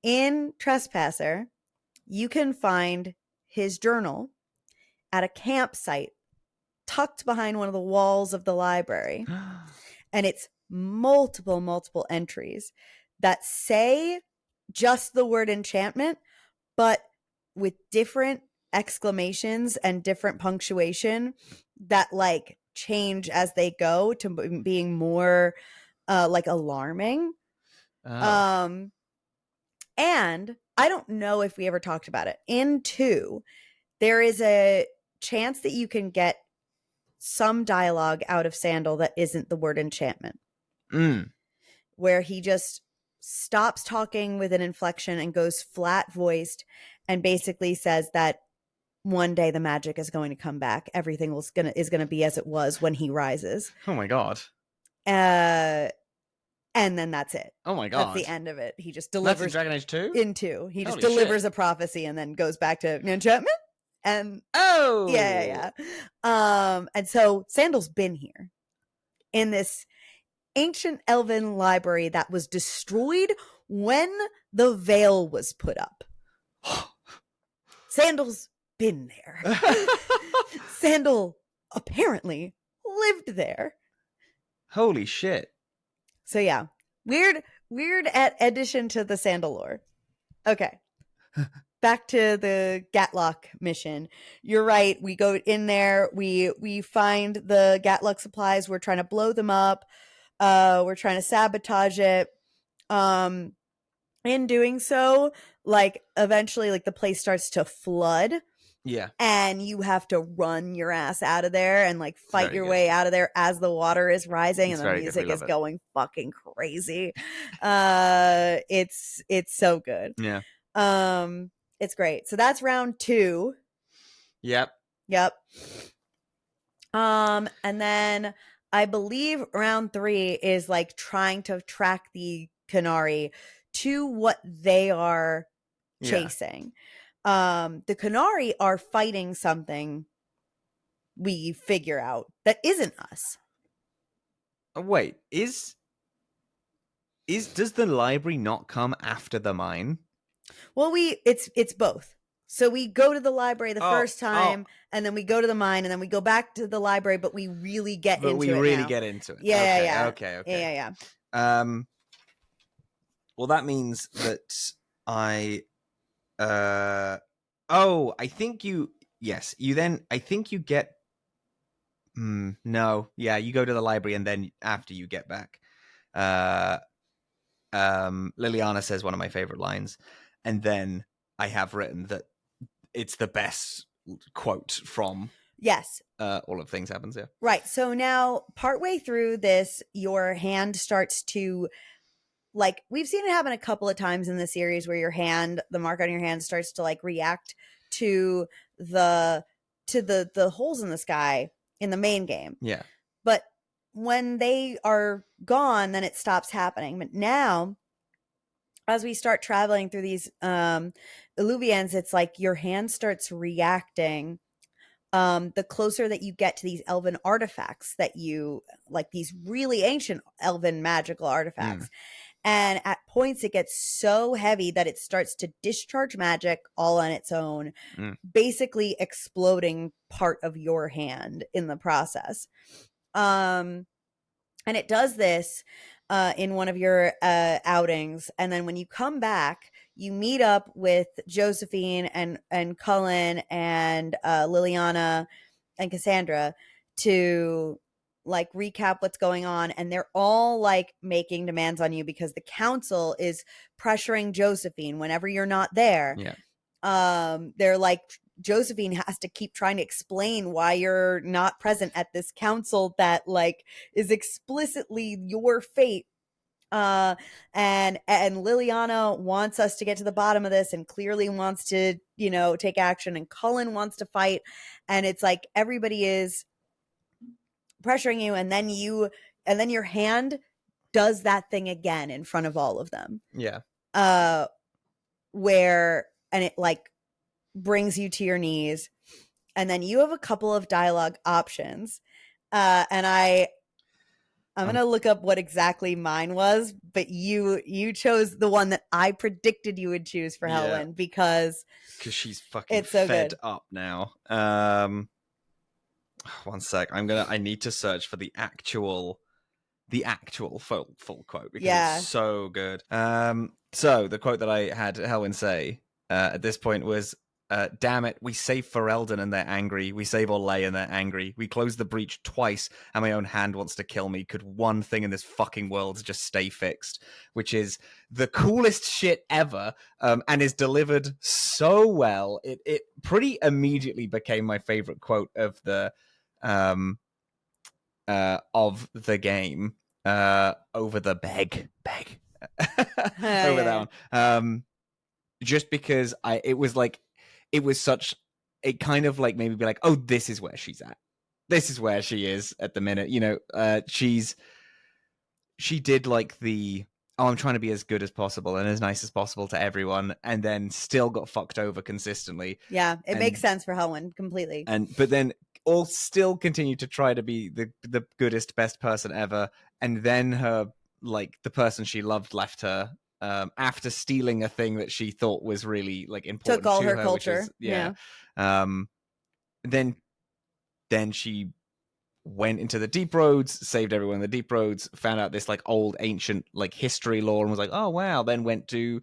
S2: In Trespasser, you can find his journal at a campsite tucked behind one of the walls of the library. And it's multiple entries that say just the word enchantment, but with different exclamations and different punctuation that like change as they go to being more like alarming. And I don't know if we ever talked about it. In 2, there is a chance that you can get some dialogue out of Sandal that isn't the word enchantment. Where he just stops talking with an inflection and goes flat voiced and basically says that one day the magic is going to come back. Everything is going to be as it was when he rises.
S1: Oh my God.
S2: And then that's it.
S1: Oh my God.
S2: That's the end of it. He just delivers.
S1: That's in Dragon Age 2?
S2: In 2. He just delivers a prophecy and then goes back to enchantment. And yeah. And so Sandal's been here in this ancient elven library that was destroyed when the veil was put up. Sandal's been there. Sandal apparently lived there.
S1: Holy shit.
S2: So yeah, weird addition to the Sandal lore. Okay. Back to the Gatlock mission. You're right. We go in there. We find the Gatlock supplies. We're trying to blow them up. We're trying to sabotage it. In doing so, like eventually, like the place starts to flood.
S1: Yeah.
S2: And you have to run your ass out of there and like fight your way out of there as the water is rising and the music is going fucking crazy. It's so good.
S1: Yeah.
S2: It's great. So that's round 2.
S1: Yep.
S2: And then I believe round 3 is like trying to track the Canary to what they are chasing. The Canary are fighting something we figure out that isn't us.
S1: Oh, wait, does the library not come after the mine?
S2: Well, it's both. So we go to the library the first time, and then we go to the mine, and then we go back to the library, but we really get into it.
S1: But we really
S2: now.
S1: get into it.
S2: Yeah,
S1: Okay.
S2: Yeah.
S1: Well, that means that I think you get no, yeah, you go to the library and then after you get back. Liliana says one of my favorite lines, and then I have written that it's the best quote from all of Things Happens Here.
S2: Right. So now partway through this, your hand starts to, like, we've seen it happen a couple of times in the series where the mark on your hand starts to like react to the holes in the sky in the main game.
S1: Yeah.
S2: But when they are gone, then it stops happening. But now, as we start traveling through these Illuvians, it's like your hand starts reacting. The closer that you get to these elven artifacts that you like, these really ancient elven magical artifacts. And at points it gets so heavy that it starts to discharge magic all on its own, basically exploding part of your hand in the process. And it does this in one of your outings. And then when you come back, you meet up with Josephine and Cullen and Liliana and Cassandra to like recap what's going on. And they're all like making demands on you because the council is pressuring Josephine whenever you're not there.
S1: Yeah.
S2: They're like, Josephine has to keep trying to explain why you're not present at this council that like is explicitly your fate. And Liliana wants us to get to the bottom of this and clearly wants to, take action, and Cullen wants to fight. And it's like everybody is pressuring you, and then your hand does that thing again in front of all of them.
S1: Yeah.
S2: And it like brings you to your knees, and then you have a couple of dialogue options. And I'm going to look up what exactly mine was, but you chose the one that I predicted you would choose for Helen because
S1: she's fucking
S2: so
S1: fed
S2: good.
S1: up now. 1 sec. I need to search for the actual full quote because it's so good. So the quote that I had Helen say at this point was, damn it, we save Ferelden and they're angry. We save Orlais and they're angry. We close the breach twice and my own hand wants to kill me. Could one thing in this fucking world just stay fixed? Which is the coolest shit ever, and is delivered so well. It pretty immediately became my favorite quote of the game, over the beg over that one. Just because it kind of like made me be like, oh, this is where she's at. This is where she is at the minute. She did like I'm trying to be as good as possible and as nice as possible to everyone, and then still got fucked over consistently.
S2: Yeah, it makes sense for Helen completely.
S1: But then all still continue to try to be the goodest, best person ever, and then her, like, the person she loved left her. After stealing a thing that she thought was really like important,
S2: took all
S1: to
S2: her
S1: her,
S2: culture.
S1: Which is, then she went into the deep roads, saved everyone in the deep roads, found out this like old ancient like history lore, and was like, oh wow. Then went to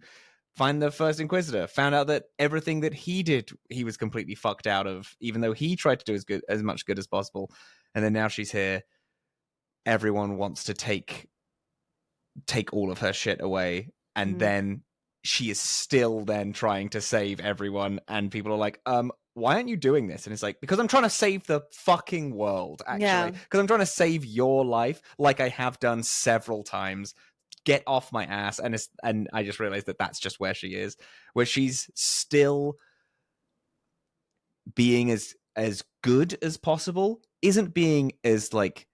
S1: find the first Inquisitor, found out that everything that he did, he was completely fucked out of, even though he tried to do as much good as possible. And then now she's here. Everyone wants to take all of her shit away, and then she is still then trying to save everyone, and people are like, why aren't you doing this? And it's like, because I'm trying to save the fucking world, actually. Because I'm trying to save your life, like I have done several times. Get off my ass. And I just realized that that's just where she is, where she's still being as good as possible, isn't being as like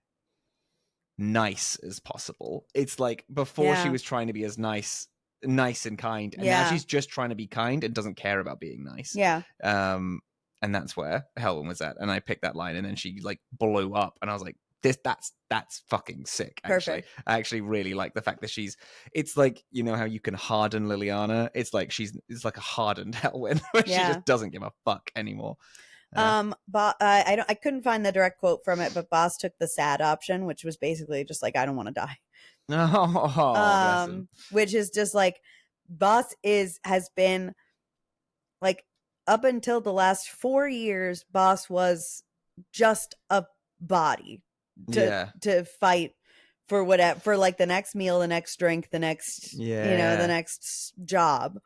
S1: nice as possible. It's like before she was trying to be as nice and kind, and now she's just trying to be kind and doesn't care about being nice. and that's where Helwyn was at. And I picked that line, and then she like blew up, and I was like, that's fucking sick. Actually,
S2: Perfect.
S1: I actually really like the fact that it's like, you know how you can harden Liliana. It's like it's like a hardened Helwyn, where she just doesn't give a fuck anymore.
S2: But I couldn't find the direct quote from it, but Boss took the sad option, which was basically just like, I don't want to die.
S1: Oh, bless him.
S2: Which is just like, Boss has been like, up until the last 4 years, Boss was just a body to fight for whatever, for like the next meal, the next drink, the next the next job.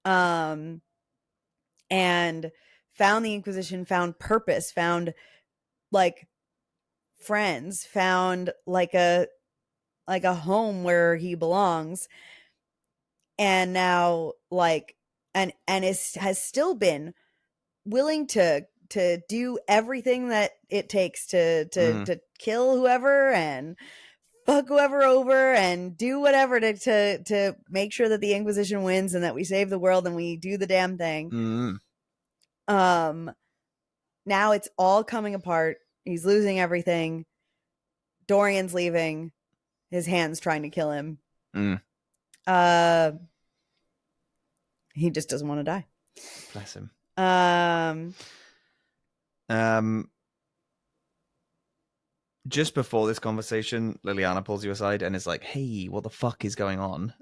S2: And found the Inquisition, found purpose, found like friends, found like a home where he belongs, and now like and has still been willing to do everything that it takes to kill whoever and fuck whoever over and do whatever to make sure that the Inquisition wins and that we save the world and we do the damn thing. Now it's all coming apart. He's losing everything. Dorian's leaving. His hand's trying to kill him. He just doesn't want to die.
S1: Bless him. Just before this conversation, Liliana pulls you aside and is like, "Hey, what the fuck is going on?"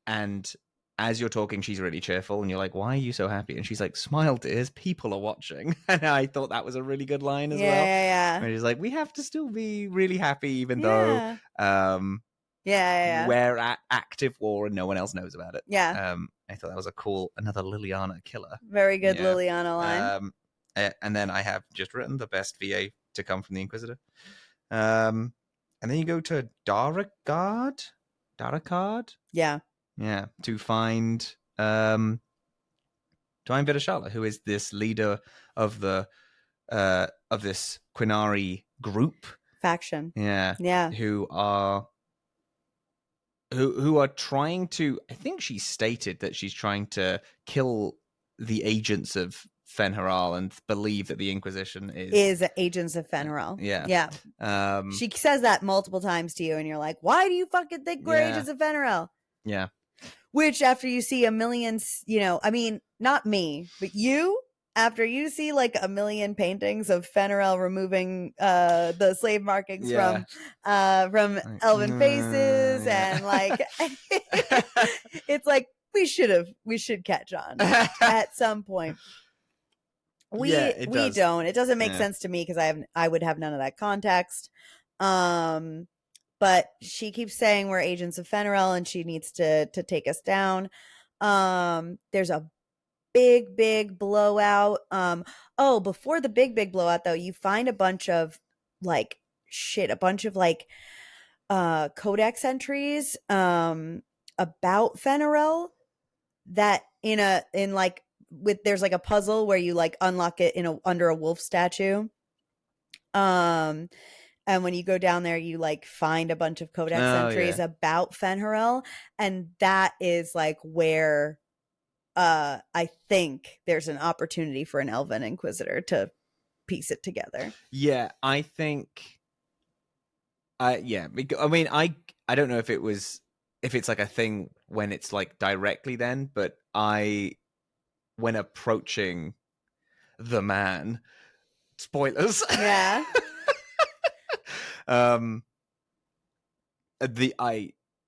S1: And as you're talking, she's really cheerful, and you're like, "Why are you so happy?" And she's like, "Smile, dears, people are watching." And I thought that was a really good line as well.
S2: Yeah.
S1: And she's like, "We have to still be really happy, even though we're at active war and no one else knows about it." I thought that was another Liliana killer.
S2: Very good Liliana line.
S1: And then I have just written the best VA to come from the Inquisitor. And then you go to Darakard. Yeah, to find Vidashala, who is this leader of the of this Quinari group
S2: faction.
S1: Who are trying to, I think she stated that she's trying to kill the agents of Fenharal and believe that the Inquisition is agents of Fenharal. She says that multiple times to you, and you're like, why do you fucking think we're agents of Fenharal? Which, after you see a million, I mean, not me, but you, after you see like a million paintings of Fenharal removing the slave markings from elven faces, and like, it's like, we should catch on at some point. We don't. It doesn't make sense to me because I would have none of that context. But she keeps saying we're agents of Fenharal and she needs to take us down. There's a big blowout. Before the big blowout though, you find a bunch of like codex entries about Fenharal that there's like a puzzle where you like unlock it under a wolf statue. And when you go down there, you like find a bunch of codex entries about Fenharal, and that is like where I think there's an opportunity for an Elven Inquisitor to piece it together. Yeah, I think. I mean, I don't know if it's like a thing when it's like directly then, but when approaching the man, spoilers. Yeah. I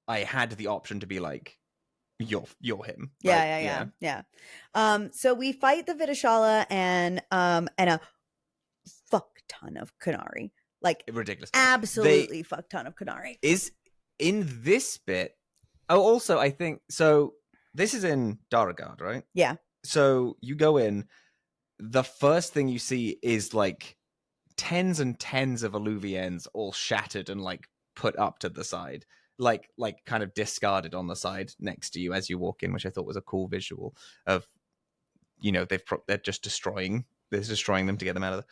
S1: had the option to be like, you're him. Right? Yeah. So we fight the Vidashala and a fuck ton of Qunari. Like ridiculous. Absolutely fuck ton of Qunari. Is in this bit. Oh, also I think so this is in Daragard, right? Yeah. So you go in, the first thing you see is like tens and tens of Alluvians all shattered and like put up to the side, like kind of discarded on the side next to you as you walk in, which I thought was a cool visual of, they're just destroying them to get them out of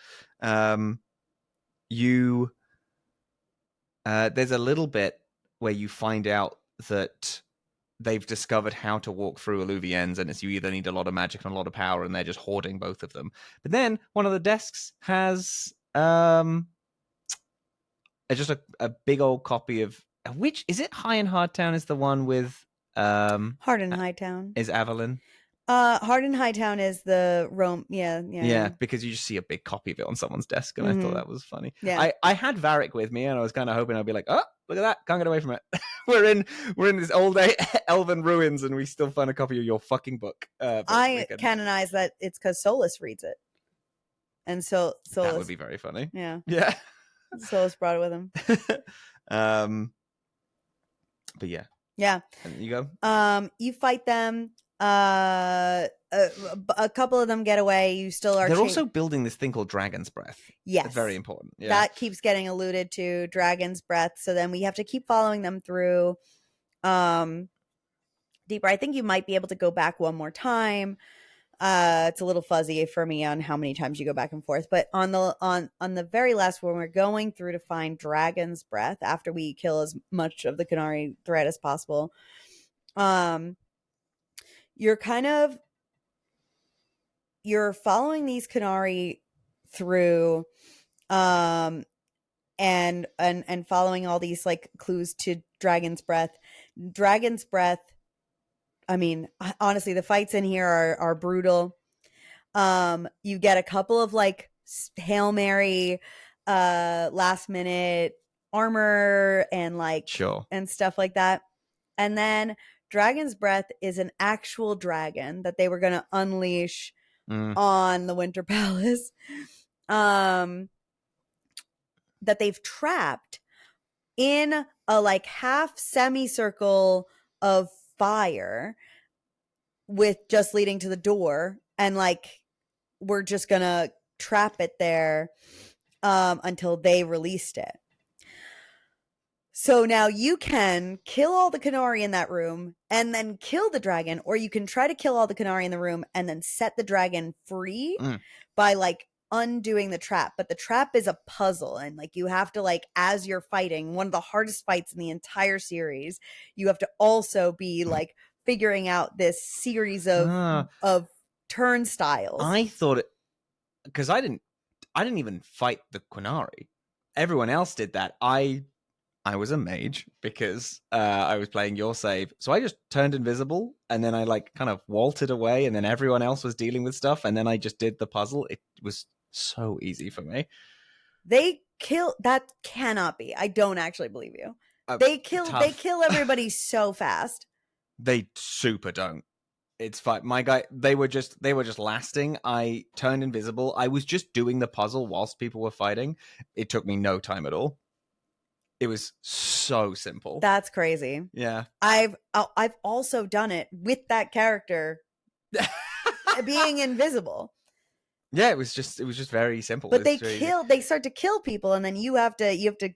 S1: there. There's a little bit where you find out that they've discovered how to walk through Alluvians, and it's you either need a lot of magic and a lot of power, and they're just hoarding both of them. But then one of the desks has just a big old copy of which is it? High and Hardtown is the one with
S2: Hard and Hightown
S1: is Avalyn.
S2: Hard and Hightown is the Rome. Yeah.
S1: Because you just see a big copy of it on someone's desk, and I thought that was funny.
S2: Yeah.
S1: I had Varric with me, and I was kind of hoping I'd be like, oh, look at that, can't get away from it. we're in this old elven ruins, and we still find a copy of your fucking book.
S2: I canonize that it's because Solus reads it, and so Solus,
S1: that would be very funny.
S2: Yeah.
S1: Solus
S2: brought it with him.
S1: But yeah. And you
S2: go. You fight them. A couple of them get away. You still are.
S1: They're also building this thing called Dragon's Breath.
S2: Yes,
S1: it's very important. Yeah.
S2: That keeps getting alluded to. Dragon's Breath. So then we have to keep following them through. Deeper. I think you might be able to go back one more time. It's a little fuzzy for me on how many times you go back and forth. But on the very last one, we're going through to find Dragon's Breath after we kill as much of the Qunari threat as possible. You're following these Qunari through and following all these like clues to Dragon's Breath. I mean, honestly, the fights in here are brutal. You get a couple of like Hail Mary last minute armor and like and stuff like that. And then Dragon's Breath is an actual dragon that they were going to unleash on the Winter Palace, that they've trapped in a like half semicircle of fire with just leading to the door, and like we're just going to trap it there until they released it. So now you can kill all the Qunari in that room and then kill the dragon, or you can try to kill all the Qunari in the room and then set the dragon free by like undoing the trap. But the trap is a puzzle, and like you have to like, as you're fighting, one of the hardest fights in the entire series, you have to also be like figuring out this series of turnstiles.
S1: I thought it because I didn't even fight the Qunari. Everyone else did that. I was a mage because I was playing your save. So I just turned invisible, and then I like kind of vaulted away, and then everyone else was dealing with stuff, and then I just did the puzzle. It was so easy for me.
S2: That cannot be. I don't actually believe you. They kill everybody so fast.
S1: They super don't. It's fine. My guy, they were just lasting. I turned invisible. I was just doing the puzzle whilst people were fighting. It took me no time at all. It was so simple.
S2: That's crazy.
S1: Yeah.
S2: I've also done it with that character being invisible.
S1: Yeah, it was just very simple.
S2: But they start to kill people, and then you have to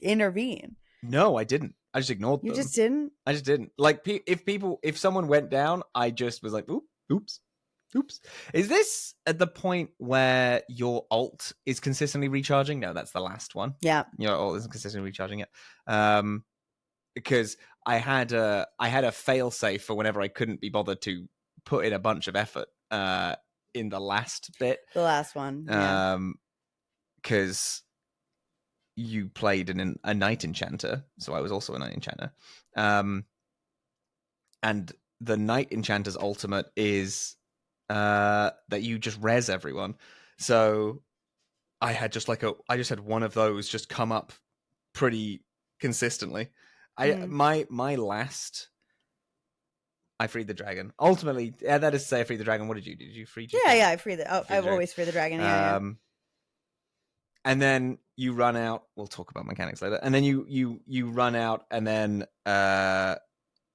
S2: intervene.
S1: No, I didn't. I just ignored them.
S2: You just didn't?
S1: I just didn't. Like if someone went down, I just was like, oops. Is this at the point where your ult is consistently recharging? No, that's the last one.
S2: Yeah.
S1: Your ult isn't consistently recharging yet. Because I had a fail safe for whenever I couldn't be bothered to put in a bunch of effort in the last bit.
S2: The last one. Yeah.
S1: Because you played a Knight Enchanter, so I was also a Knight Enchanter. And the Knight Enchanter's ultimate is that you just res everyone. So I just had one of those just come up pretty consistently. My last, I freed the dragon. Ultimately, that is to say, I freed the dragon. What did you do? Did you free?
S2: Yeah, I freed the. I've always freed the dragon. Yeah.
S1: And then you run out. We'll talk about mechanics later. And then you run out, and then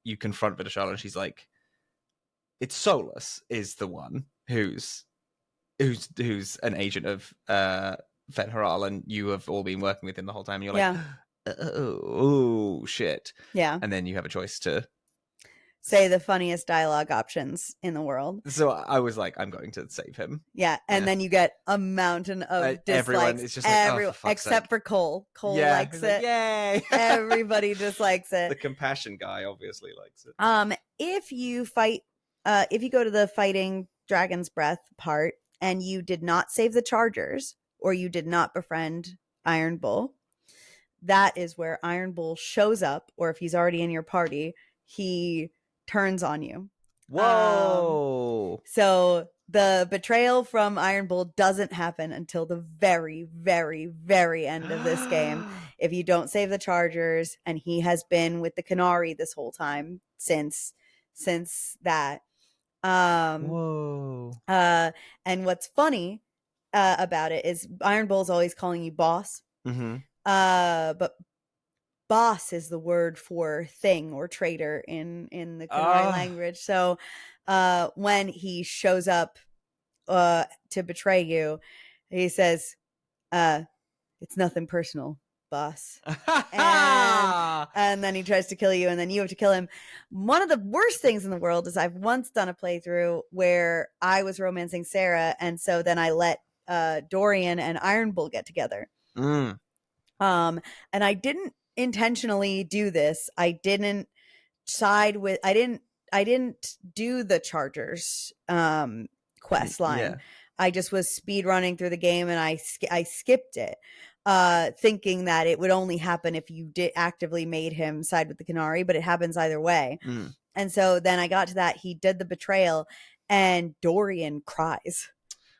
S1: you confront Vidashala, and she's like, "It's Solus is the one who's an agent of Fenharal, and you have all been working with him the whole time." And you're like, "Oh shit!"
S2: Yeah.
S1: And then you have a choice to
S2: say the funniest dialogue options in the world.
S1: So I was like, I'm going to save him.
S2: Yeah, and then you get a mountain of dislikes.
S1: Everyone is just like, oh, for fuck's
S2: except
S1: sake.
S2: for Cole. Cole likes it.
S1: Like, yay!
S2: Everybody dislikes it.
S1: The compassion guy obviously likes it.
S2: If you fight, if you go to the fighting Dragon's Breath part and you did not save the Chargers or you did not befriend Iron Bull, that is where Iron Bull shows up, or if he's already in your party, he turns on you.
S1: Whoa!
S2: So the betrayal from Iron Bull doesn't happen until the very, very, very end of this game. If you don't save the Chargers, and he has been with the Canary this whole time since that.
S1: Whoa!
S2: And what's funny about it is Iron Bull's always calling you boss.
S1: Mm-hmm.
S2: But boss is the word for thing or traitor in the Canary language. So when he shows up to betray you, he says, it's nothing personal, boss. and then he tries to kill you, and then you have to kill him. One of the worst things in the world is I've once done a playthrough where I was romancing Sarah, and so then I let Dorian and Iron Bull get together. And I didn't intentionally do this. I didn't side with, I didn't do the Chargers quest line. Yeah. I just was speed running through the game, and I skipped it, thinking that it would only happen if you did actively made him side with the Canary, but it happens either way. And so then I got to that, he did the betrayal, and Dorian cries.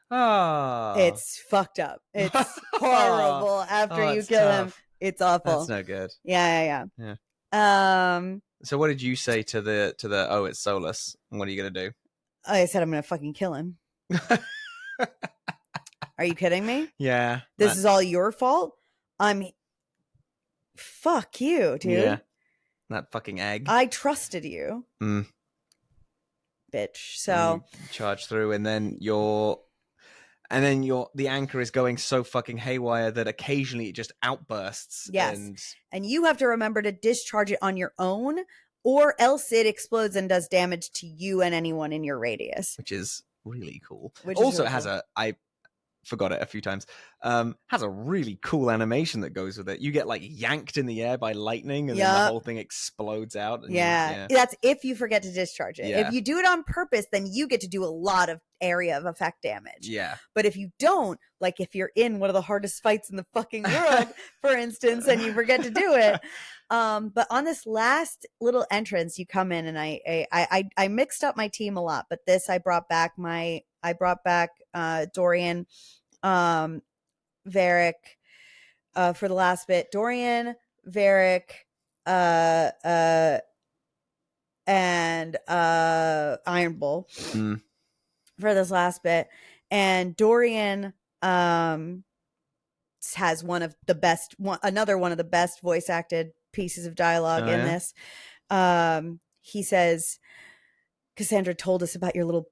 S1: Oh,
S2: it's fucked up. It's horrible. After you kill him, it's awful.
S1: That's no good.
S2: Yeah.
S1: So what did you say to the oh, it's soulless? What are you gonna do?
S2: I said I'm gonna fucking kill him. Are you kidding me?
S1: Yeah.
S2: This is all your fault? Fuck you, dude. Yeah.
S1: That fucking egg.
S2: I trusted you. Bitch. So
S1: you charge through, and then the anchor is going so fucking haywire that occasionally it just outbursts.
S2: Yes. And you have to remember to discharge it on your own, or else it explodes and does damage to you and anyone in your radius.
S1: Which is really cool. Also, it has I forgot it a few times, has a really cool animation that goes with it. You get like yanked in the air by lightning, and then the whole thing explodes out. And
S2: that's if you forget to discharge it. If you do it on purpose, then you get to do a lot of area of effect damage. But if you don't, like if you're in one of the hardest fights in the fucking world, for instance, and you forget to do it. But on this last little entrance, you come in, and I mixed up my team a lot, but this I brought back Dorian, Varric, for the last bit. Dorian, Varric, and Iron Bull for this last bit. And Dorian has another one of the best voice acted pieces of dialogue in this. He says, Cassandra told us about your little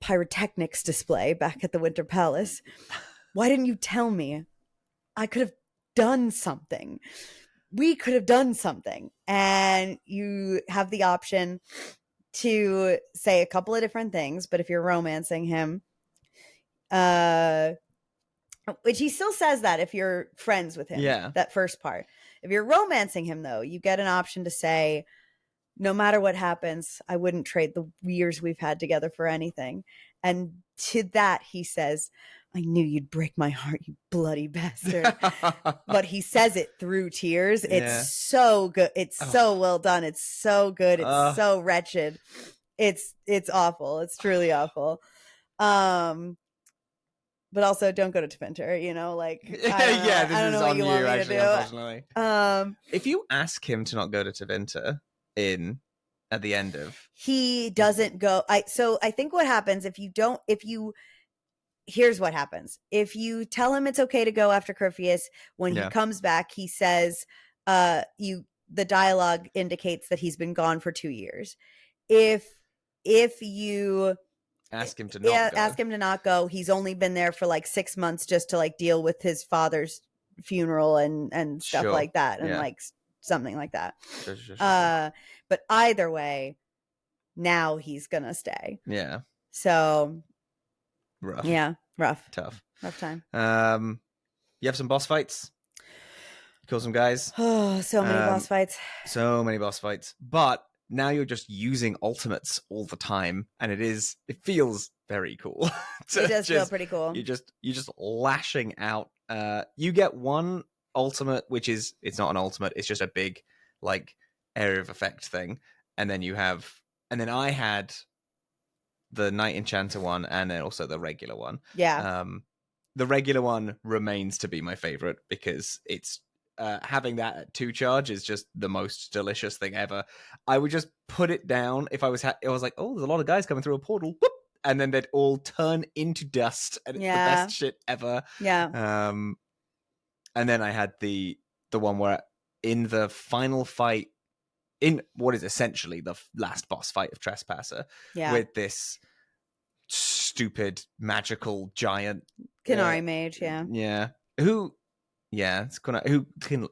S2: pyrotechnics display back at the Winter Palace. Why didn't you tell me? I could have done something. We could have done something. And you have the option to say a couple of different things, but if you're romancing him, which he still says that if you're friends with him, that first part. If you're romancing him, though, you get an option to say, no matter what happens, I wouldn't trade the years we've had together for anything. And to that, he says, I knew you'd break my heart, you bloody bastard. But he says it through tears. It's so good. It's so well done. It's so good. It's so wretched. It's awful. It's truly awful. But also, don't go to Teventer, I don't know what you want me to do.
S1: Unfortunately. If you ask him to not go to Teventer at the end of,
S2: he doesn't go. So I think what happens here's what happens. If you tell him it's okay to go after Curfeus, when he comes back, he says, the dialogue indicates that he's been gone for 2 years. If you
S1: ask him to
S2: not go, he's only been there for like 6 months just to like deal with his father's funeral and stuff like that, and like something like that.
S1: Sure.
S2: But either way, now he's gonna stay.
S1: Yeah.
S2: So
S1: Rough.
S2: yeah, rough time.
S1: You have some boss fights. Kill some guys.
S2: Oh, so many boss fights.
S1: So many boss fights. But now you're just using ultimates all the time, and it feels very cool.
S2: It does feel pretty cool.
S1: You're just lashing out. You get one ultimate, which is, it's not an ultimate, it's just a big like area of effect thing. And then I had the Night Enchanter one, and then also the regular one.
S2: Yeah.
S1: The regular one remains to be my favorite because it's having that at 2 charge is just the most delicious thing ever. I would just put it down if I was like, oh, there's a lot of guys coming through a portal, whoop, and then they'd all turn into dust, and it's the best shit ever.
S2: Yeah.
S1: And then I had the one where in the final fight, in what is essentially the last boss fight of Trespasser, with this stupid magical giant
S2: Qunari mage,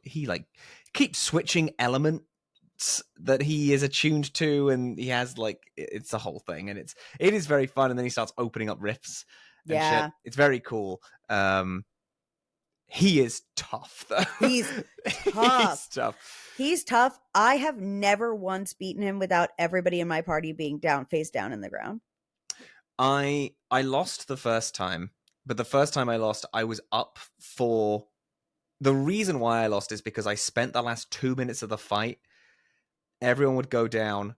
S1: he like keeps switching elements that he is attuned to, and he has like, it's a whole thing, and it is very fun. And then he starts opening up rifts and shit. It's very cool. He is tough though.
S2: He's tough. He's tough. I have never once beaten him without everybody in my party being face down in the ground.
S1: I lost the first time, but the first time I lost, I was up for... The reason why I lost is because I spent the last 2 minutes of the fight. Everyone would go down.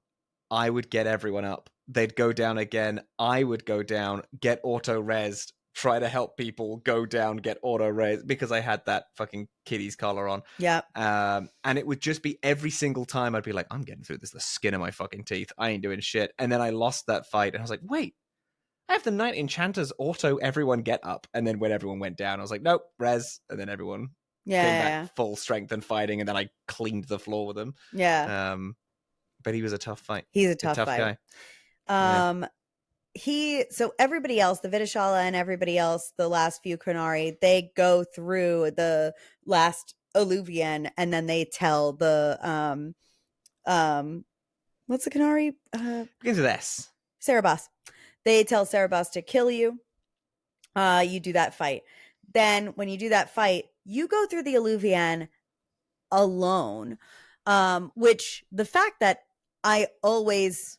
S1: I would get everyone up. They'd go down again. I would go down, get auto-resed, try to help people, go down, get auto-resed, because I had that fucking Kitty's collar on.
S2: Yeah.
S1: And it would just be every single time I'd be like, I'm getting through this, the skin of my fucking teeth. I ain't doing shit. And then I lost that fight, and I was like, wait, I have the Night Enchanters auto everyone get up. And then when everyone went down, I was like, nope, res. And then everyone came back full strength and fighting, and then I cleaned the floor with him.
S2: Yeah.
S1: But he was a tough fight.
S2: He's a tough
S1: guy.
S2: So everybody else, the Vidishala and everybody else, the last few Qunari, they go through the last Alluvian, and then they tell the what's the Qunari?
S1: Begins with S.
S2: Cerebos. They tell Cerebos to kill you. You do that fight. Then when you do that fight, you go through the Alluvian alone. Which the fact that I always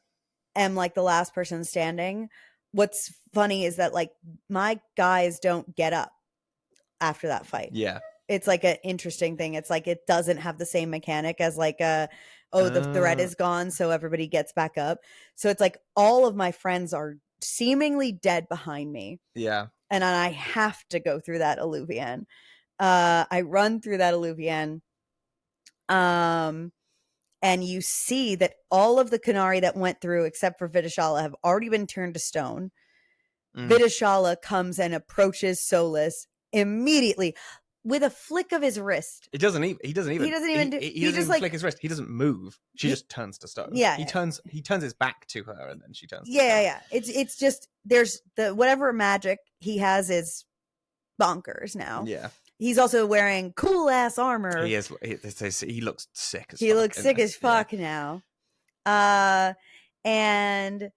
S2: am like the last person standing, what's funny is that like my guys don't get up after that fight.
S1: Yeah.
S2: It's like an interesting thing. It's like it doesn't have the same mechanic as like the threat is gone, so everybody gets back up. So it's like all of my friends are seemingly dead behind me.
S1: Yeah.
S2: And I have to go through that Alluvian. I run through that Alluvian. And you see that all of the Qunari that went through, except for Vidishala, have already been turned to stone. Vidishala comes and approaches Solus immediately with a flick of his wrist.
S1: He doesn't even
S2: flick
S1: his wrist. He doesn't move. She just turns to stone.
S2: Yeah.
S1: He turns his back to her, and then she turns to stone.
S2: Yeah. It's just, there's the whatever magic he has is bonkers now.
S1: Yeah.
S2: He's also wearing cool ass armor.
S1: He is. He looks sick as fuck.
S2: He looks sick as fuck now. And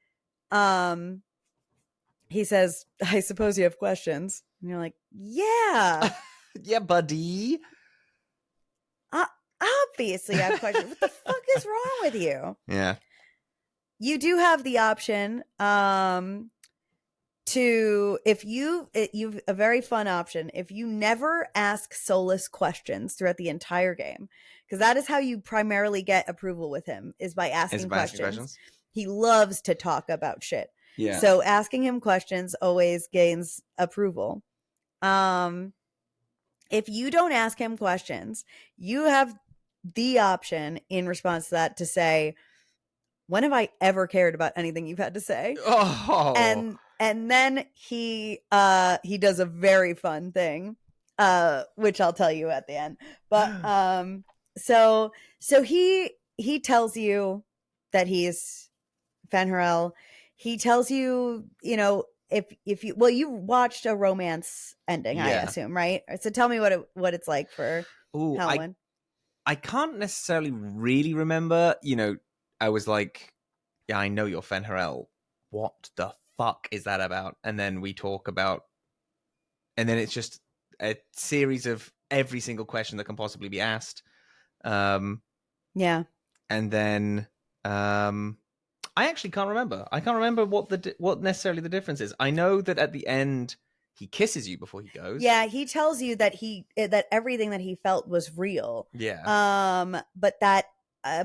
S2: he says, I suppose you have questions. And you're like, yeah.
S1: Yeah, buddy.
S2: Obviously I have questions. What the fuck is wrong with you?
S1: Yeah.
S2: You do have the option to, if you've a very fun option, if you never ask Solus questions throughout the entire game, because that is how you primarily get approval with him, is by asking questions. He loves to talk about shit.
S1: Yeah.
S2: So asking him questions always gains approval. If you don't ask him questions, you have the option in response to that to say, when have I ever cared about anything you've had to say?
S1: Oh.
S2: And then he does a very fun thing, which I'll tell you at the end. But so he tells you that he's Fenrirel. He tells you, if you watched a romance ending, I assume, right? So tell me what it's like for
S1: Helen. I can't necessarily really remember. I was like, yeah, I know you're Fen'Harel. What the fuck is that about? And then we talk about, and then it's just a series of every single question that can possibly be asked.
S2: Yeah.
S1: And then I actually can't remember. I can't remember what necessarily the difference is. I know that at the end he kisses you before he goes.
S2: Yeah, he tells you that that everything that he felt was real.
S1: Yeah.
S2: But that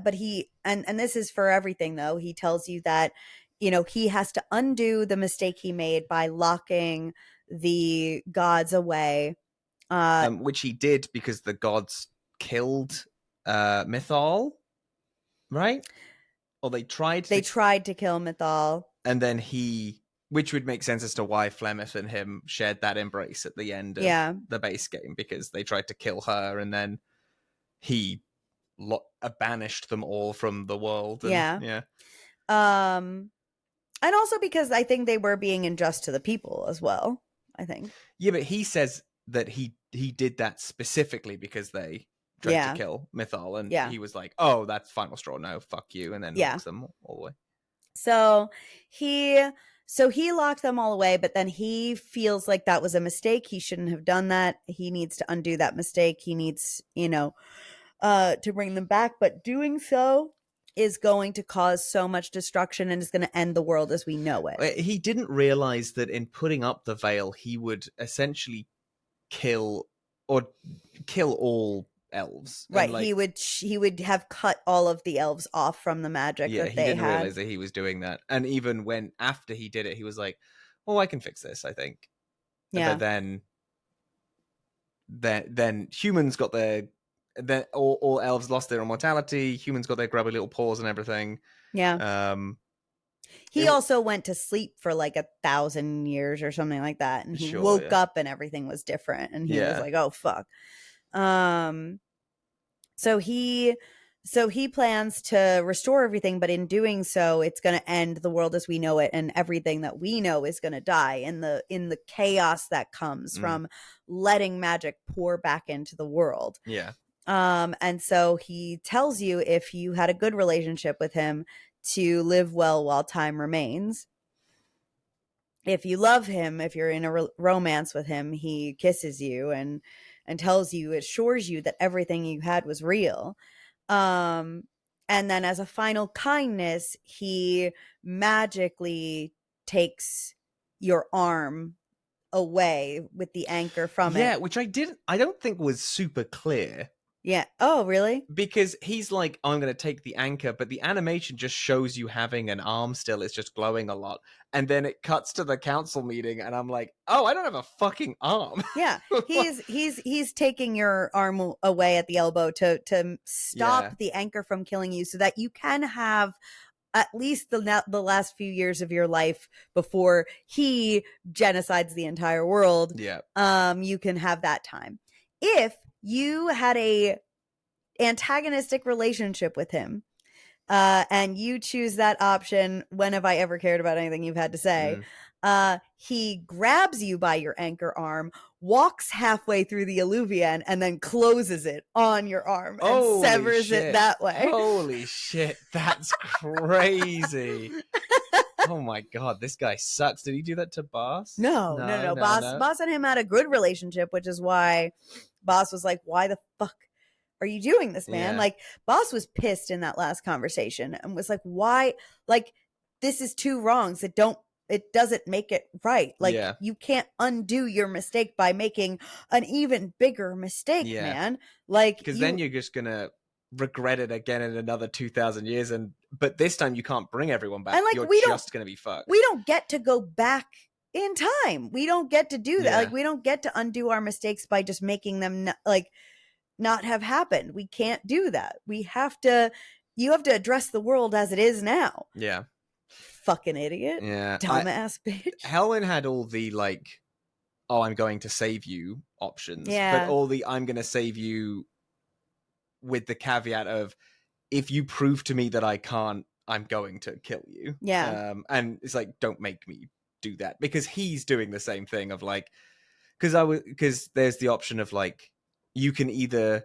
S2: but he and this is for everything though. He tells you that he has to undo the mistake he made by locking the gods away.
S1: Which he did because the gods killed Mythal, right? Or they tried
S2: to kill Mythal.
S1: And then which would make sense as to why Flemeth and him shared that embrace at the end of the base game, because they tried to kill her and then he banished them all from the world. And,
S2: yeah. And also because I think they were being unjust to the people as well, I think.
S1: Yeah, but he says that he did that specifically because they tried to kill Mythal, and he was like, oh, that's final straw, no, fuck you, and then locks them all the way.
S2: So he locked them all away, but then he feels like that was a mistake. He shouldn't have done that. He needs to undo that mistake. He needs, to bring them back, but doing so is going to cause so much destruction and is going to end the world as we know it.
S1: He didn't realize that in putting up the veil, he would essentially kill all elves.
S2: Right. He would have cut all of the elves off from the magic that they had.
S1: He didn't realize that he was doing that. And even after he did it, he was like, oh, I can fix this, I think.
S2: Yeah.
S1: But then humans got all elves lost their immortality. Humans got their grubby little paws and everything.
S2: Yeah. He also went to sleep for like 1,000 years or something like that. And he woke up and everything was different. And he was like, oh, fuck. So he plans to restore everything, but in doing so, it's going to end the world as we know it, and everything that we know is going to die in the chaos that comes from letting magic pour back into the world.
S1: Yeah.
S2: And so he tells you, if you had a good relationship with him, to live well while time remains. If you love him, if you're in a romance with him, he kisses you and tells you, assures you that everything you had was real. And then as a final kindness, he magically takes your arm away with the anchor from it.
S1: Yeah, which I don't think was super clear.
S2: Yeah. Oh, really?
S1: Because he's like, I'm going to take the anchor, but the animation just shows you having an arm still. It's just glowing a lot. And then it cuts to the council meeting, and I'm like, oh, I don't have a fucking arm.
S2: Yeah. He's taking your arm away at the elbow to stop the anchor from killing you, so that you can have at least the last few years of your life before he genocides the entire world.
S1: Yeah.
S2: You can have that time. If you had a antagonistic relationship with him, and you choose that option, when have I ever cared about anything you've had to say? He grabs you by your anchor arm, walks halfway through the alluvian, and then closes it on your arm and severs it that way.
S1: Holy shit, that's crazy. Oh my god, this guy sucks. Did he do that to Boss?
S2: No. Boss and him had a good relationship, which is why Boss was like, why the fuck are you doing this, man?
S1: Yeah.
S2: Like, Boss was pissed in that last conversation and was like, why? Like, this is two wrongs. It doesn't make it right. Like, you can't undo your mistake by making an even bigger mistake, man. Like,
S1: because then you're just gonna regret it again in another 2,000 years, but this time you can't bring everyone back. And like, you're just gonna be fucked.
S2: We don't get to go back in time. We don't get to do that. Like, we don't get to undo our mistakes by just making them not have happened. We can't do that. You have to address the world as it is now.
S1: Yeah.
S2: Fucking idiot.
S1: Yeah.
S2: Dumbass bitch.
S1: Helen had all the oh, I'm going to save you options.
S2: Yeah.
S1: But all the I'm going to save you with the caveat of, if you prove to me that I can't, I'm going to kill you.
S2: Yeah.
S1: And it's like, don't make me do that, because he's doing the same thing of because there's the option of you can either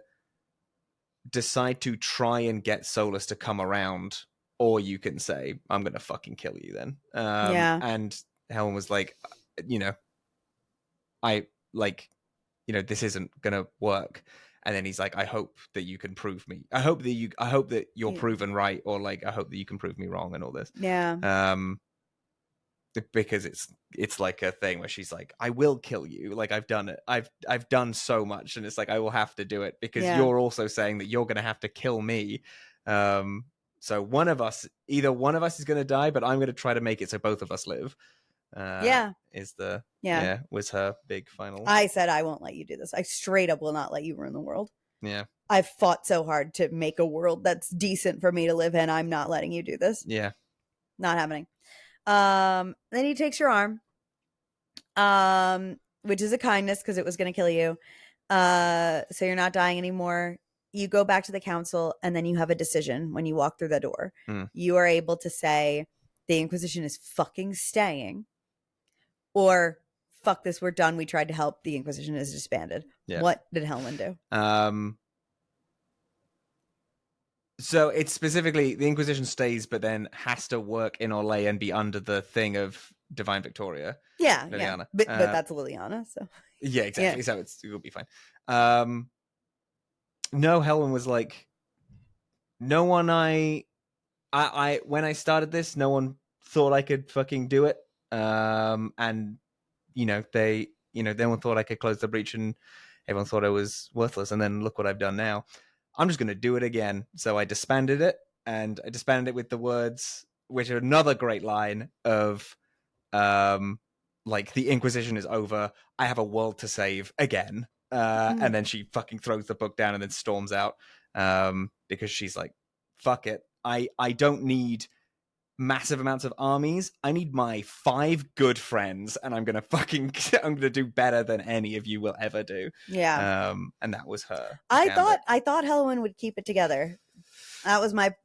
S1: decide to try and get Solus to come around, or you can say, I'm going to fucking kill you then. And Helen was like, I like, this isn't going to work. And then he's like, I hope that you can prove me. I hope that you're proven right. Or like, I hope that you can prove me wrong and all this.
S2: Yeah.
S1: Because it's like a thing where she's like, I will kill you. Like, I've done it. I've done so much. And it's like, I will have to do it because you're also saying that you're going to have to kill me. So either one of us is going to die, but I'm going to try to make it so both of us live. Was her big final.
S2: I said, I won't let you do this. I straight up will not let you ruin the world.
S1: Yeah.
S2: I've fought so hard to make a world that's decent for me to live in. I'm not letting you do this.
S1: Yeah.
S2: Not happening. Then he takes your arm, which is a kindness because it was going to kill you. So you're not dying anymore. You go back to the council, and then you have a decision when you walk through the door. You are able to say the Inquisition is fucking staying, or fuck this, we're done. We tried to help. The Inquisition is disbanded. Yeah. What did Helen do?
S1: So it's specifically the Inquisition stays, but then has to work in Orlais and be under the thing of Divine Victoria.
S2: Yeah, Liliana. But that's Liliana, so
S1: yeah, exactly. Yeah. So it'll be fine. No, Helen was like, no one. I when I started this, no one thought I could fucking do it. And no one thought I could close the breach, and everyone thought I was worthless. And then look what I've done now. I'm just going to do it again. So I disbanded it, and I disbanded it with the words, which are another great line of, like, the Inquisition is over. I have a world to save again. And then she fucking throws the book down and then storms out, because she's like, fuck it. I don't need massive amounts of armies. I need my 5 good friends, and I'm gonna do better than any of you will ever do.
S2: Yeah.
S1: And that was her.
S2: I thought Helen would keep it together. That was my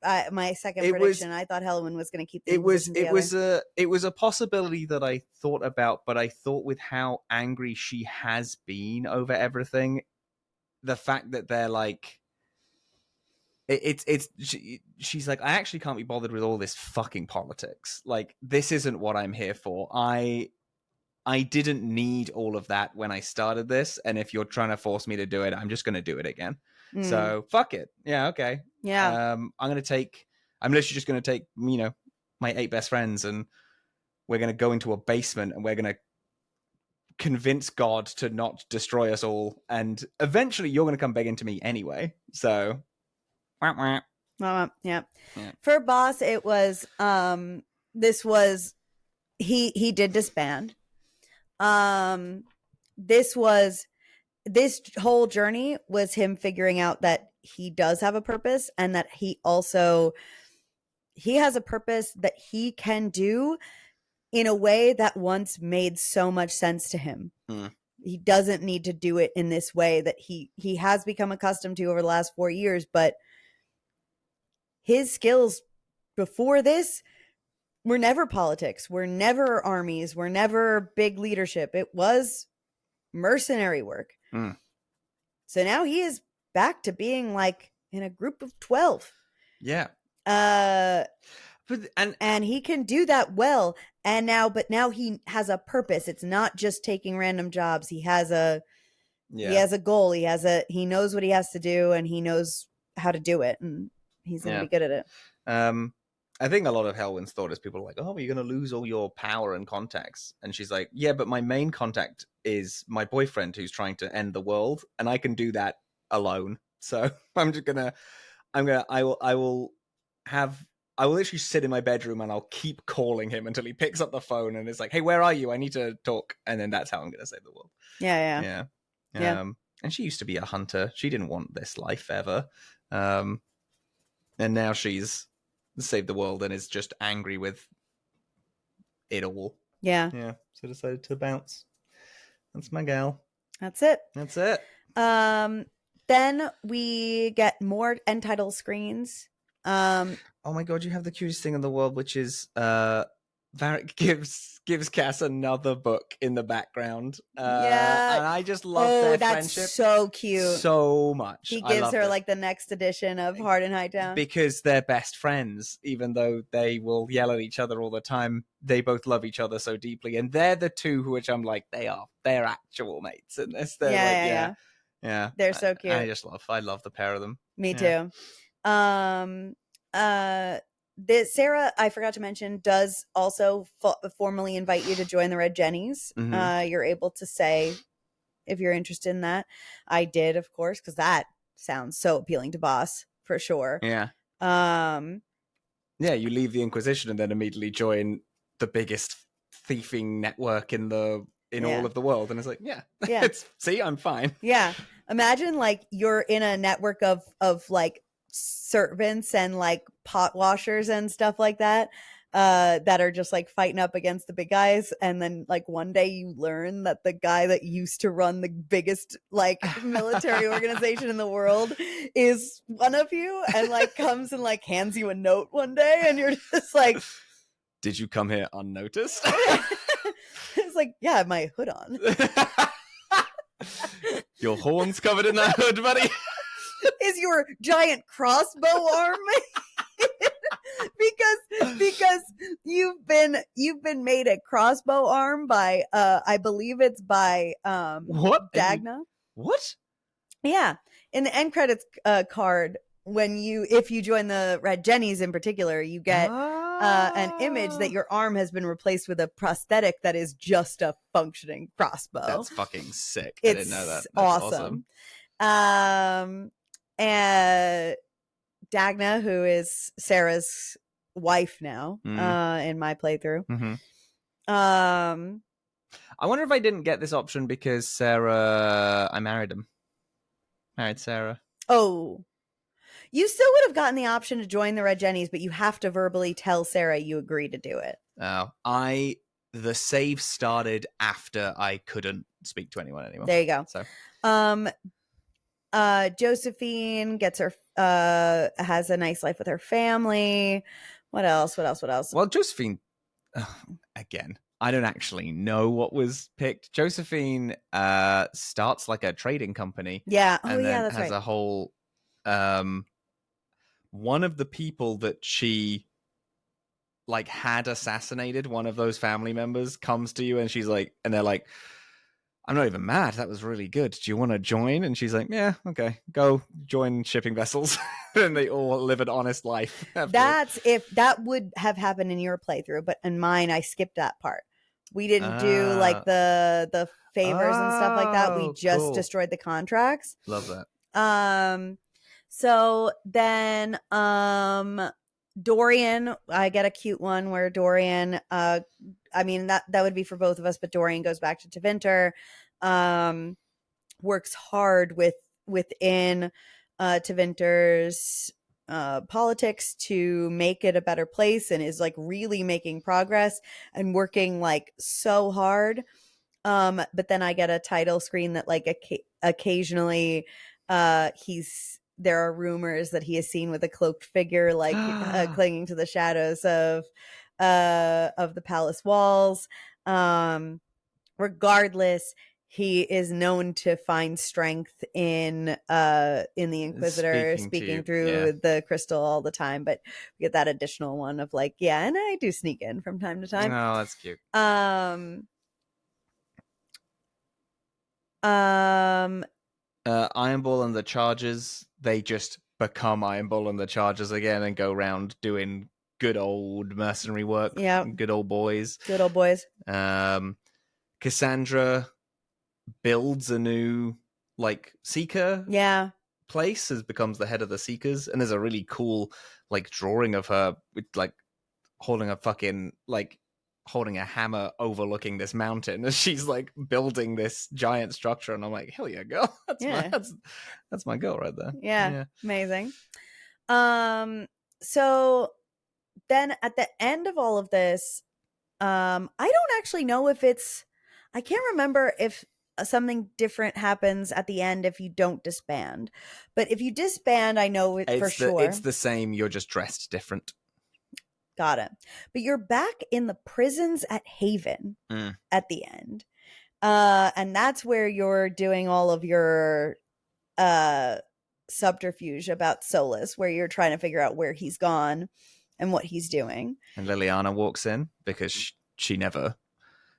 S2: second prediction. I thought Helen was going to keep the Inquisition together.
S1: It was a possibility that I thought about, but I thought with how angry she has been over everything, the fact that they're like, she's like, I actually can't be bothered with all this fucking politics. Like, this isn't what I'm here for. I didn't need all of that when I started this, and if you're trying to force me to do it, I'm just going to do it again. So fuck it. Yeah, okay.
S2: Yeah.
S1: I'm literally just going to take, my 8 best friends, and we're going to go into a basement, and we're going to convince God to not destroy us all, and eventually you're going to come begging to me anyway. So
S2: yeah. For Boss, it was he did disband. This whole journey was him figuring out that he does have a purpose, and that he has a purpose that he can do in a way that once made so much sense to him. He doesn't need to do it in this way that he has become accustomed to over the last 4 years, but his skills before this were never politics, were never armies, were never big leadership. It was mercenary work. So now he is back to being like in a group of 12.
S1: Yeah.
S2: And he can do that well. But now he has a purpose. It's not just taking random jobs. He has a goal. He knows what he has to do, and he knows how to do it, and he's going to be good at it.
S1: I think a lot of Helwyn's thought is people are like, oh, you're going to lose all your power and contacts. And she's like, yeah, but my main contact is my boyfriend who's trying to end the world, and I can do that alone. So I will literally sit in my bedroom, and I'll keep calling him until he picks up the phone and is like, hey, where are you? I need to talk. And then that's how I'm going to save the world.
S2: Yeah.
S1: And she used to be a hunter. She didn't want this life ever. And now she's saved the world and is just angry with it all.
S2: Yeah.
S1: So decided to bounce. That's my gal.
S2: That's it. Then we get more end title screens.
S1: Oh my god, you have the cutest thing in the world, which is the Varric gives Cass another book in the background.
S2: Yeah.
S1: And I just love their
S2: that's
S1: friendship
S2: so cute.
S1: so much.
S2: He
S1: I
S2: gives
S1: love
S2: her
S1: it.
S2: like the next edition of Hard and Hightown.
S1: Because they're best friends, even though they will yell at each other all the time. They both love each other so deeply, and they're the two which I'm like, they're actual mates in this. They're yeah.
S2: They're so cute.
S1: I love the pair of them.
S2: Me too. Sarah, I forgot to mention, does also formally invite you to join the Red Jennies. You're able to say if you're interested in that. I did, of course, because that sounds so appealing to Boss for sure.
S1: Yeah. You leave the Inquisition and then immediately join the biggest thieving network in all of the world, and it's like, see, I'm fine.
S2: Yeah. Imagine like you're in a network of like servants and like pot washers and stuff like that that are just like fighting up against the big guys, and then like one day you learn that the guy that used to run the biggest like military organization in the world is one of you, and like comes and like hands you a note one day, and you're just like,
S1: did you come here unnoticed?
S2: It's like, yeah, I have my hood on.
S1: Your horn's covered in that hood, buddy.
S2: Is your giant crossbow arm because you've been made a crossbow arm by I believe it's by
S1: what?
S2: Dagna.
S1: What?
S2: Yeah, in the end credits card, if you join the Red Jennies in particular, you get an image that your arm has been replaced with a prosthetic that is just a functioning crossbow.
S1: That's fucking sick.
S2: I
S1: didn't know that.
S2: That's awesome. And Dagna, who is Sarah's wife now, in my playthrough.
S1: I wonder if I didn't get this option because I married him. Married Sarah.
S2: Oh. You still would have gotten the option to join the Red Jennies, but you have to verbally tell Sarah you agree to do it.
S1: Oh, the save started after I couldn't speak to anyone anymore.
S2: There you go.
S1: So,
S2: Josephine gets her has a nice life with her family. What else?
S1: Well, Josephine, again, I don't actually know what was picked. Josephine starts like a trading company.
S2: Yeah.
S1: And then
S2: that's
S1: has
S2: right.
S1: a whole one of the people that she like had assassinated, one of those family members, comes to you and she's like, and they're like, I'm not even mad. That was really good. Do you want to join? And she's like, yeah, okay, go join shipping vessels. And they all live an honest life.
S2: That's if that would have happened in your playthrough, but in mine, I skipped that part. We didn't do like the favors and stuff like that. We just destroyed the contracts.
S1: Love that.
S2: So then Dorian, I get a cute one where Dorian, I mean that would be for both of us, but Dorian goes back to Tevinter, works hard within Tevinter's politics to make it a better place, and is like really making progress and working like so hard. But then I get a title screen that like occasionally there are rumors that he is seen with a cloaked figure, like clinging to the shadows of the palace walls. Regardless, he is known to find strength in the Inquisitor, speaking through the crystal all the time. But we get that additional one of like, yeah, and I do sneak in from time to time.
S1: Oh, that's cute. Ironball and the Chargers, they just become Ironball and the Chargers again and go around doing good old mercenary work.
S2: Yeah.
S1: Good old boys.
S2: Good old boys.
S1: Cassandra builds a new like Seeker place, becomes the head of the Seekers, and there's a really cool like drawing of her with like holding a hammer overlooking this mountain as she's like building this giant structure, and I'm like, hell yeah, girl. That's my girl right there.
S2: Yeah. Amazing. So then at the end of all of this, I don't actually know if I can't remember if something different happens at the end if you don't disband. But if you disband, I know for sure.
S1: It's the same, you're just dressed different.
S2: Got it. But you're back in the prisons at Haven at the end. And that's where you're doing all of your subterfuge about Solus, where you're trying to figure out where he's gone and what he's doing.
S1: And Liliana walks in because she's never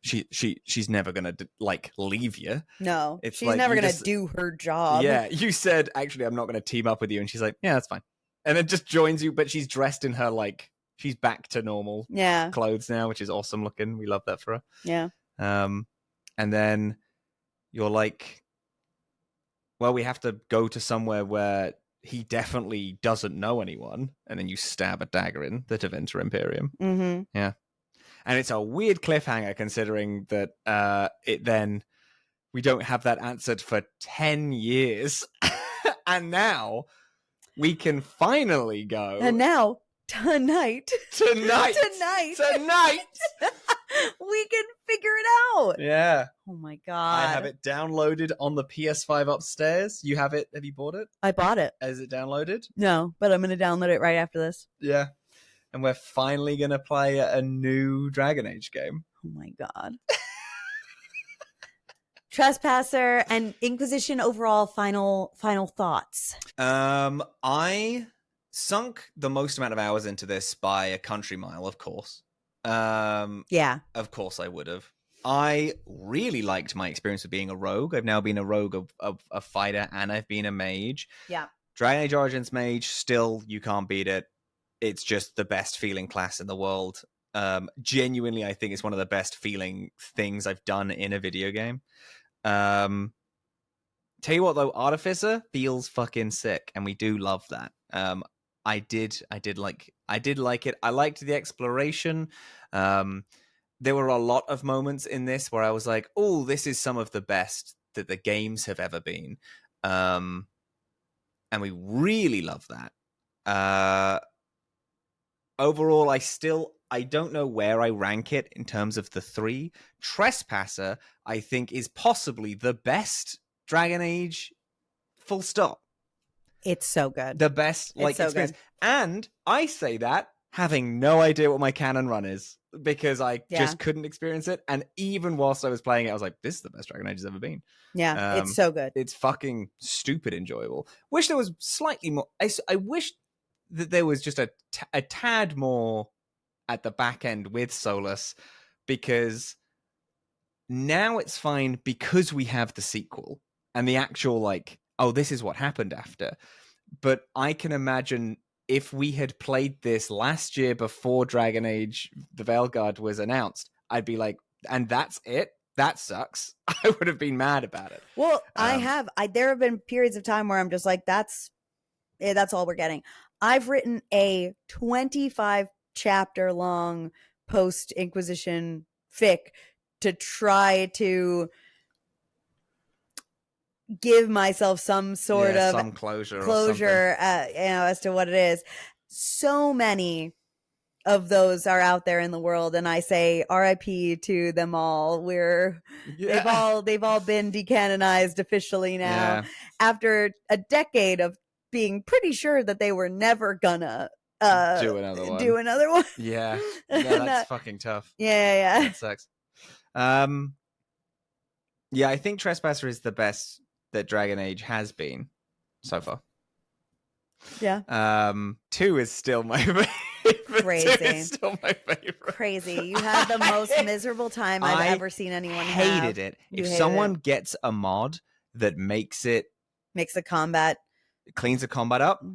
S1: gonna like leave you.
S2: No,
S1: it's
S2: she's
S1: like,
S2: never gonna do her job.
S1: Yeah, you said, actually, I'm not gonna team up with you, and she's like, yeah, that's fine, and then just joins you. But she's dressed in her, like, she's back to normal clothes now, which is awesome looking. We love that for her.
S2: Yeah.
S1: And then you're like, well, we have to go to somewhere where he definitely doesn't know anyone, and then you stab a dagger in the Deventer Imperium.
S2: Mm-hmm.
S1: Yeah. And it's a weird cliffhanger, considering that we don't have that answered for 10 years. And now we can finally go.
S2: And now, tonight, we can figure it out.
S1: Yeah.
S2: Oh my God.
S1: I have it downloaded on the PS5 upstairs. You have it? Have you bought it?
S2: I bought it.
S1: Is it downloaded?
S2: No, but I'm going to download it right after this.
S1: Yeah. And we're finally going to play a new Dragon Age game.
S2: Oh my God. Trespasser and Inquisition overall, final thoughts.
S1: I sunk the most amount of hours into this by a country mile, of course.
S2: Yeah.
S1: Of course I would have. I really liked my experience of being a rogue. I've now been a rogue, a fighter, and I've been a mage.
S2: Yeah.
S1: Dragon Age Origins mage, still, you can't beat it. It's just the best feeling class in the world. Genuinely, I think it's one of the best feeling things I've done in a video game. Tell you what, though, Artificer feels fucking sick, and we do love that. I did like it. I liked the exploration. There were a lot of moments in this where I was like, oh, this is some of the best that the games have ever been. And we really love that. Overall, I don't know where I rank it in terms of the three. Trespasser, I think, is possibly the best Dragon Age, full stop.
S2: It's so good.
S1: The best experience. Good. And I say that having no idea what my canon run is, because I just couldn't experience it. And even whilst I was playing it, I was like, this is the best Dragon Age has ever been.
S2: Yeah, it's so good.
S1: It's fucking stupid enjoyable. Wish there was slightly more. I wish that there was just a tad more at the back end with Solus, because now it's fine because we have the sequel and the actual, like, oh, this is what happened after. But I can imagine if we had played this last year before Dragon Age, the Veilgaurd was announced, I'd be like, and that's it? That sucks. I would have been mad about it.
S2: Well, there have been periods of time where I'm just like, that's all we're getting. I've written a 25 chapter long post Inquisition fic to try to give myself some sort of
S1: some closure
S2: as to what it is. So many of those are out there in the world, and I say RIP to them all. They've all been decanonized officially now after a decade of being pretty sure that they were never gonna do another one.
S1: Yeah. No, that's fucking tough.
S2: Yeah.
S1: That sucks. Yeah, I think Trespasser is the best that Dragon Age has been so far.
S2: Yeah.
S1: 2 is still my favorite.
S2: Crazy.
S1: 2 is still my favorite.
S2: Crazy. You had the most miserable time I've ever seen anyone have.
S1: Hated it. If someone gets a mod that makes the combat, cleans the combat up,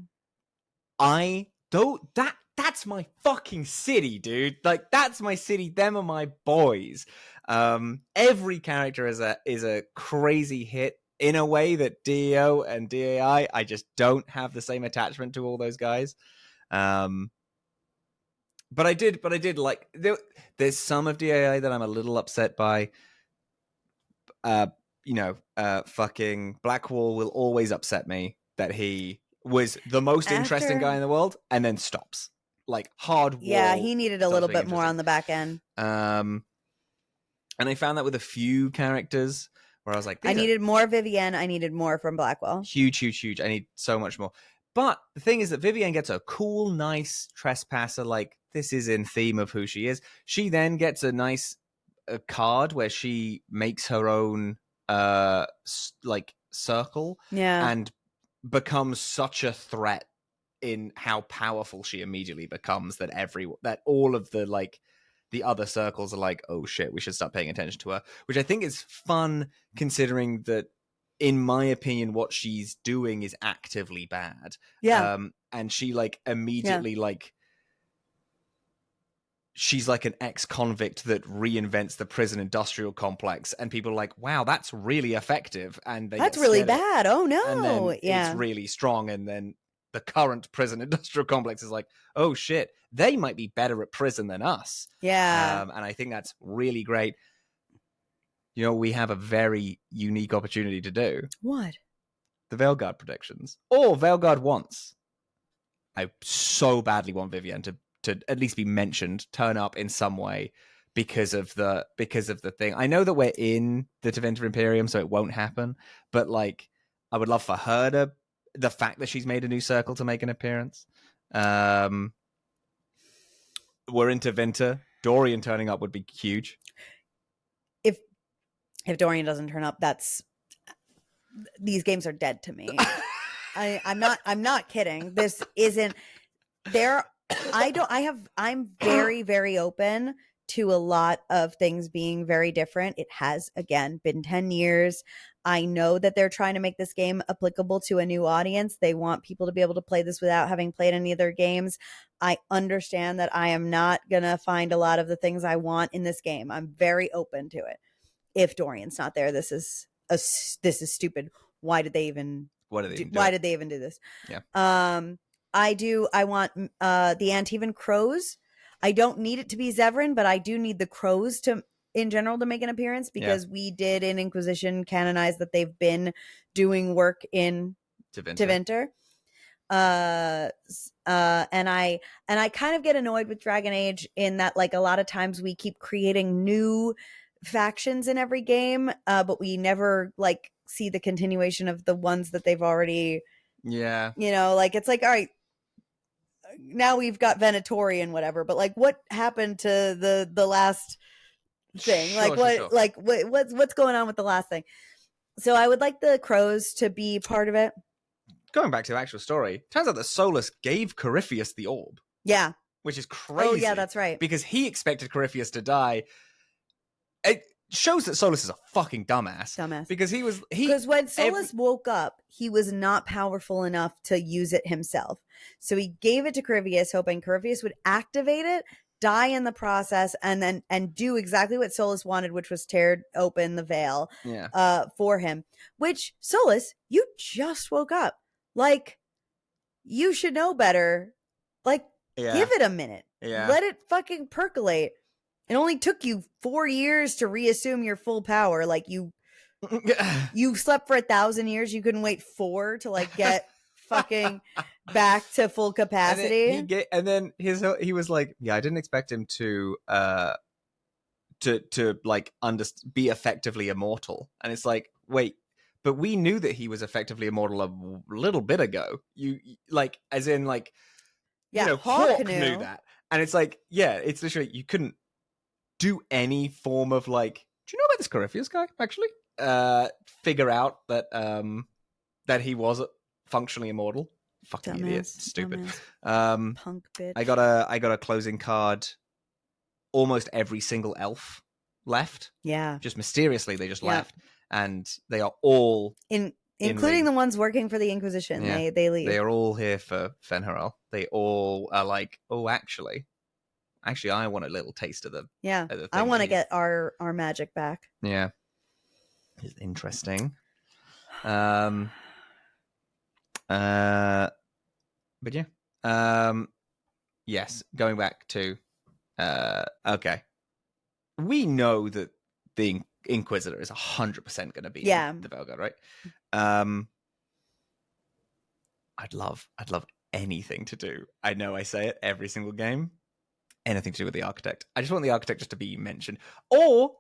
S1: that's my fucking city, dude. Like, that's my city. Them are my boys. Every character is a crazy hit in a way that DEO and DAI, I just don't have the same attachment to all those guys. But I did like, there's some of DAI that I'm a little upset by. Fucking Blackwall will always upset me that he was the most interesting guy in the world and then stops. Like, hard wall.
S2: Yeah, he needed a little bit more on the back end.
S1: And I found that with a few characters where I was like,
S2: I needed more Vivienne. I needed more from Blackwell.
S1: Huge. I need so much more. But the thing is that Vivienne gets a cool, nice Trespasser. Like, this is in theme of who she is. She then gets a nice card where she makes her own like circle and becomes such a threat in how powerful she immediately becomes that all of the like the other circles are like, oh shit, we should start paying attention to her, which I think is fun considering that, in my opinion, what she's doing is actively bad. And she like immediately like she's like an ex-convict that reinvents the prison industrial complex, and people are like, wow, that's really effective, and
S2: that's really bad. Oh no.
S1: And then it's really strong, and then the current prison industrial complex is like, oh shit, they might be better at prison than us. And I think that's really great. You know, we have a very unique opportunity to do.
S2: What?
S1: The Veilgaurd predictions. Or Veilgaurd wants. I so badly want Vivienne to at least be mentioned, turn up in some way because of the thing. I know that we're in the Tevinter Imperium, so it won't happen, but like I would love for her to, the fact that she's made a new circle to make an appearance. We're in Tevinter. Dorian turning up would be huge.
S2: If Dorian doesn't turn up, these games are dead to me. I'm not kidding. This isn't there. I'm very, very open to a lot of things being very different. It has, again, been 10 years. I know that they're trying to make this game applicable to a new audience. They want people to be able to play this without having played any of their games. I understand that I am not going to find a lot of the things I want in this game. I'm very open to it. If Dorian's not there, this is stupid. Why did they even do this?
S1: Yeah.
S2: I want the Antivan crows. I don't need it to be Zevran, but I do need the crows in general to make an appearance, because we did in Inquisition canonize that they've been doing work in Tevinter. And I kind of get annoyed with Dragon Age in that, like, a lot of times we keep creating new factions in every game, but we never like see the continuation of the ones that they've already.
S1: Yeah.
S2: You know, like, it's like, all right, now we've got Venatori and whatever, but like, what happened to the last thing?
S1: Sure.
S2: What's going on with the last thing? So I would like the crows to be part of it.
S1: Going back to the actual story, turns out that Solus gave Corypheus the orb.
S2: Yeah.
S1: Which is crazy.
S2: Oh yeah, that's right.
S1: Because he expected Corypheus to die. It shows that Solus is a fucking dumbass. Because
S2: when Solus woke up, he was not powerful enough to use it himself. So he gave it to Corypheus, hoping Corypheus would activate it, die in the process, and do exactly what Solus wanted, which was tear open the veil for him. Which, Solus, you just woke up. Like, you should know better. Like, give it a minute.
S1: Yeah.
S2: Let it fucking percolate. It only took you 4 years to reassume your full power. Like, you slept for 1,000 years. You couldn't wait 4 to like get fucking back to full capacity.
S1: And then he was like, yeah, I didn't expect him to like be effectively immortal. And it's like, wait, but we knew that he was effectively immortal a little bit ago. You like, as in like,
S2: yeah,
S1: you know, Hawk knew that. And it's like, yeah, it's literally, you couldn't do any form of like, do you know about this Corypheus guy actually? Figure out that that he was functionally immortal. Fucking idiot, stupid.
S2: Punk bitch.
S1: I got a closing card. Almost every single elf left.
S2: Yeah,
S1: just mysteriously they just left, and they are all
S2: including the ones working for the Inquisition. Yeah. They leave.
S1: They are all here for Fen'Harel. They all are like, oh, actually, I want a little taste of them.
S2: Yeah, I want to get our magic back.
S1: Yeah, it's interesting. But yeah, yes. Going back to, okay, we know that the Inquisitor is 100% going to be in the Veilgaurd, right? I'd love anything to do. I know I say it every single game. anything to do with the architect. I just want the architect just to be mentioned, or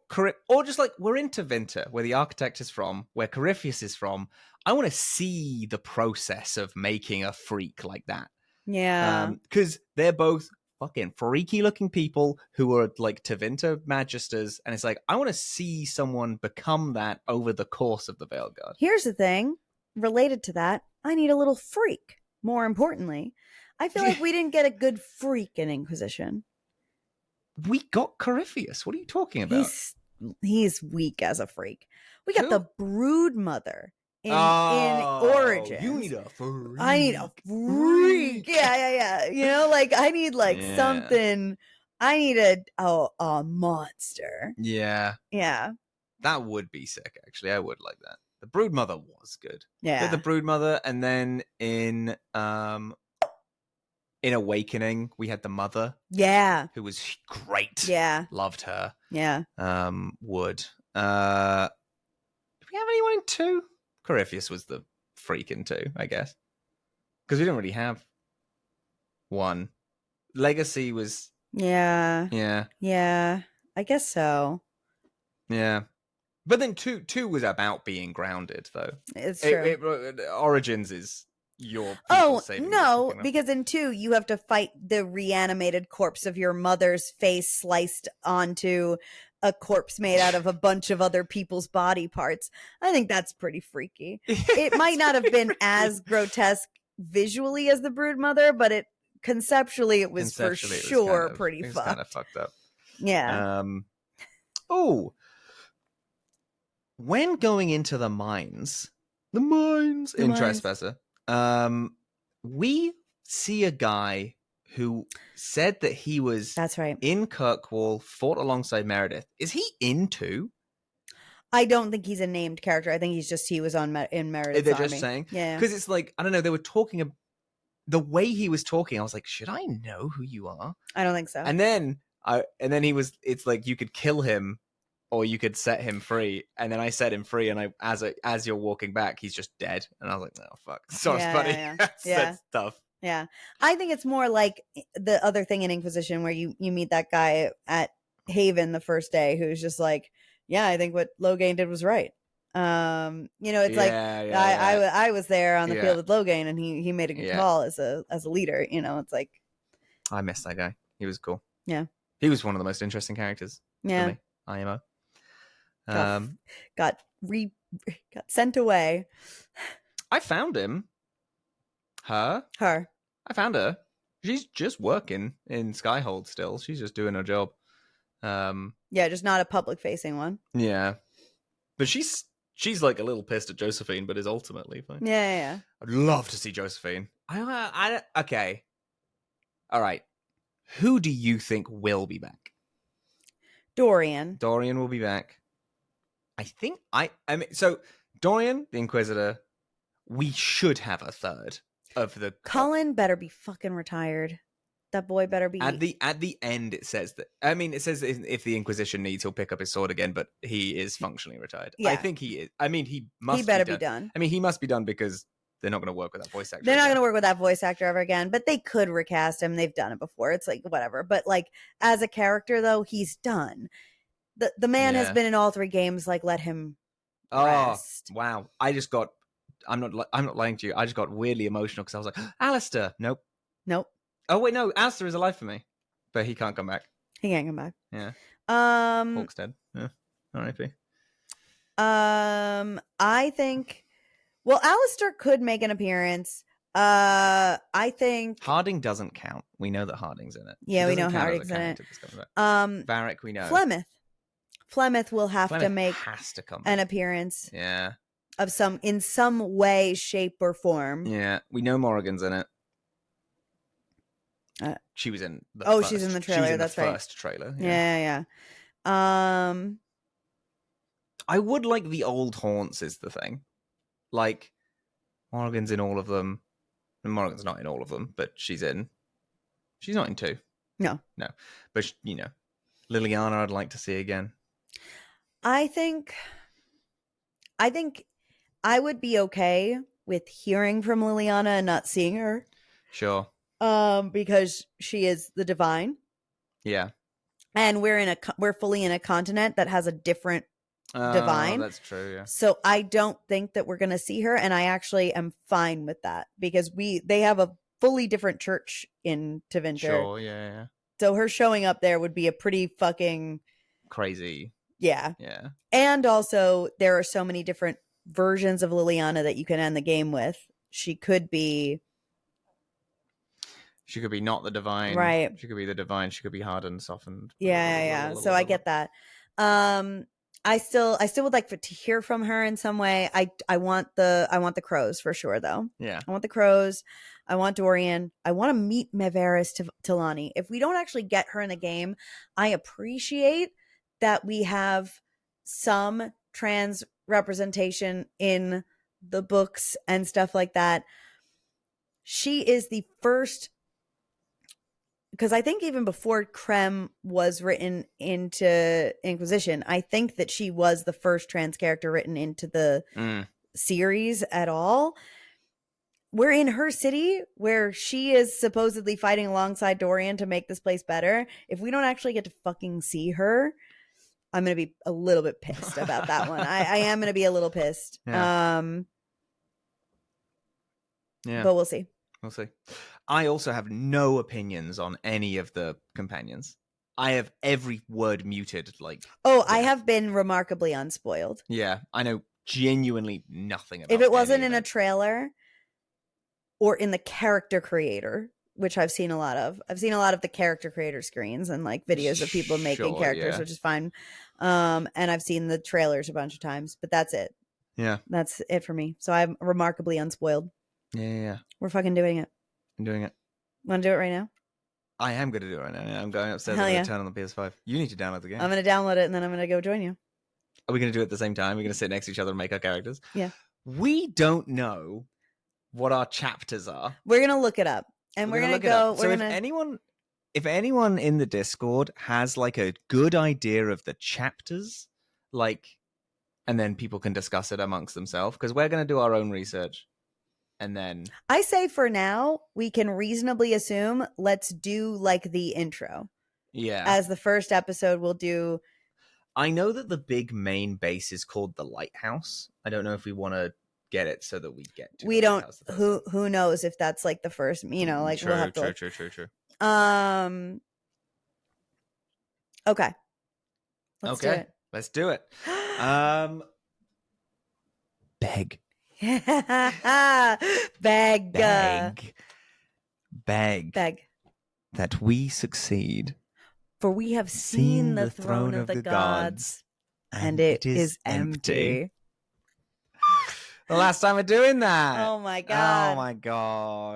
S1: just like we're into Vinter, where the architect is from, where Corypheus is from. I want to see the process of making a freak like that.
S2: Yeah,
S1: because they're both fucking freaky looking people who are like Tevinter magisters, and it's like I want to see someone become that over the course of the Veilgaurd.
S2: Here's the thing related to that. I need a little freak. More importantly, I feel like we didn't get a good freak in Inquisition.
S1: We got Corypheus. What are you talking about?
S2: He's weak as a freak. We got the brood mother in Origins.
S1: You need a freak.
S2: I need a freak. Yeah. You know, like I need like something. I need a monster.
S1: Yeah.
S2: Yeah.
S1: That would be sick, actually. I would like that. The brood mother was good.
S2: Yeah.
S1: The brood mother, and then in Awakening, we had the mother.
S2: Yeah.
S1: Who was great.
S2: Yeah.
S1: Loved her.
S2: Yeah.
S1: Would. Do we have anyone in 2? Corypheus was the freak in 2, I guess. Because we didn't really have 1. Legacy was...
S2: Yeah.
S1: Yeah.
S2: Yeah. I guess so.
S1: Yeah. But then 2 was about being grounded, though.
S2: It's true.
S1: Origins is your...
S2: no, because in 2, you have to fight the reanimated corpse of your mother's face sliced onto a corpse made out of a bunch of other people's body parts. I think that's pretty freaky. It might not have been as grotesque visually as the brood mother, but conceptually it was for sure pretty fucked. It was kind of
S1: fucked up.
S2: Yeah.
S1: When going into the mines in Trespasser, we see a guy who said that he was in Kirkwall, fought alongside Meredith. Is he in 2?
S2: I don't think he's a named character. I think he was in Meredith's
S1: They're
S2: army.
S1: just saying?
S2: Yeah.
S1: Because it's like, I don't know, they were talking, the way he was talking, I was like, should I know who you are?
S2: I don't think so.
S1: And then it's like you could kill him or you could set him free. And then I set him free, and as you're walking back, he's just dead. And I was like, oh fuck. Sorry, buddy. That's tough.
S2: Yeah. I think it's more like the other thing in Inquisition where you meet that guy at Haven the first day who's just like, yeah, I think what Loghain did was right. It's I was there on the field with Loghain, and he made a good call as a leader. It's like,
S1: I miss that guy. He was cool.
S2: Yeah.
S1: He was one of the most interesting characters.
S2: Yeah.
S1: For me. IMO.
S2: Got sent away.
S1: I found him. Her. I found her. She's just working in Skyhold still. She's just doing her job.
S2: Yeah, just not a public facing one.
S1: Yeah. But she's like a little pissed at Josephine, but is ultimately fine.
S2: Yeah.
S1: I'd love to see Josephine. Okay. All right. Who do you think will be back?
S2: Dorian
S1: will be back. I think so Dorian, the Inquisitor, we should have a third of the...
S2: Cullen better be fucking retired. That boy better be...
S1: At the end, it says that... I mean, it says that if the Inquisition needs, he'll pick up his sword again, but he is functionally retired.
S2: Yeah.
S1: I think he is. I mean, he better be done. I mean, he must be done because they're not going to work with that voice actor.
S2: They're not going to work with that voice actor ever again, but they could recast him. They've done it before. It's like, whatever. But like, as a character, though, he's done. The man has been in all 3 games. Like, let him rest.
S1: Wow. I'm not lying to you. I just got weirdly emotional because I was like, Alistair. Nope. Oh wait, no. Alistair is alive for me, but he can't come back.
S2: He can't come back.
S1: Yeah. Hawk's dead. Yeah. R.I.P.
S2: I think. Well, Alistair could make an appearance. I think
S1: Harding doesn't count. We know that Harding's in it.
S2: Yeah, we know Harding's in it.
S1: Varric, we know.
S2: Flemeth will have to make an appearance.
S1: Yeah.
S2: In some way, shape, or form.
S1: Yeah, we know Morrigan's in it. She was in the
S2: first. She's in the trailer.
S1: She was in
S2: that's
S1: the
S2: right.
S1: First trailer.
S2: Yeah.
S1: I would like the old haunts is the thing. Like, Morrigan's in all of them. And Morrigan's not in all of them, but she's in. She's not in 2.
S2: No.
S1: But, Liliana I'd like to see again.
S2: I think I would be okay with hearing from Liliana and not seeing her.
S1: Sure.
S2: Because she is the divine.
S1: Yeah.
S2: And we're fully in a continent that has a different divine.
S1: That's true, yeah.
S2: So I don't think that we're going to see her, and I actually am fine with that because they have a fully different church in Tevinter.
S1: Sure, yeah.
S2: So her showing up there would be a pretty fucking
S1: crazy.
S2: Yeah.
S1: Yeah.
S2: And also there are so many different versions of Liliana that you can end the game with. She could be not the divine.
S1: Right. She could be the divine. She could be hardened, softened.
S2: Yeah. So I get that. I still would like to hear from her in some way. I want the crows for sure though.
S1: Yeah.
S2: I want the crows. I want Dorian. I want to meet Mevaris Tilani. If we don't actually get her in the game, I appreciate that we have some trans representation in the books and stuff like that. She is the first, because I think even before Creme was written into Inquisition, I think that she was the first trans character written into the series at all. We're in her city where she is supposedly fighting alongside Dorian to make this place better. If we don't actually get to fucking see her, I'm going to be a little bit pissed about that one. I am going to be a little pissed.
S1: Yeah.
S2: But we'll see.
S1: We'll see. I also have no opinions on any of the companions. I have every word muted.
S2: I have been remarkably unspoiled.
S1: Yeah, I know genuinely nothing about.
S2: If it wasn't in a trailer or in the character creator, which I've seen a lot of. I've seen a lot of the character creator screens and videos of people making characters, which is fine. And I've seen the trailers a bunch of times, but that's it.
S1: Yeah.
S2: That's it for me. So I'm remarkably unspoiled.
S1: Yeah.
S2: We're fucking doing it.
S1: I'm doing it.
S2: Want to do it right now?
S1: I am going to do it right now. Yeah, I'm going upstairs and turn on the PS5. You need to download the game.
S2: I'm going to download it and then I'm going to go join you.
S1: Are we going to do it at the same time? We're going to sit next to each other and make our characters?
S2: Yeah.
S1: We don't know what our chapters are.
S2: We're going to look it up. And we're going to go.
S1: So if anyone in the Discord has a good idea of the chapters, and then people can discuss it amongst themselves, because we're going to do our own research. And then
S2: I say for now, we can reasonably assume let's do the intro.
S1: Yeah.
S2: As the first episode, we'll do.
S1: I know that the big main base is called the Lighthouse. I don't know if we want to get it so that we get to.
S2: We don't. Who knows if that's the first?
S1: True,
S2: we'll have to.
S1: True.
S2: Okay. Let's do it.
S1: Let's do it. Beg. Beg that we succeed,
S2: for we have seen the throne of the gods, and it is empty.
S1: The last time we're doing that.
S2: Oh my god.
S1: Oh my god.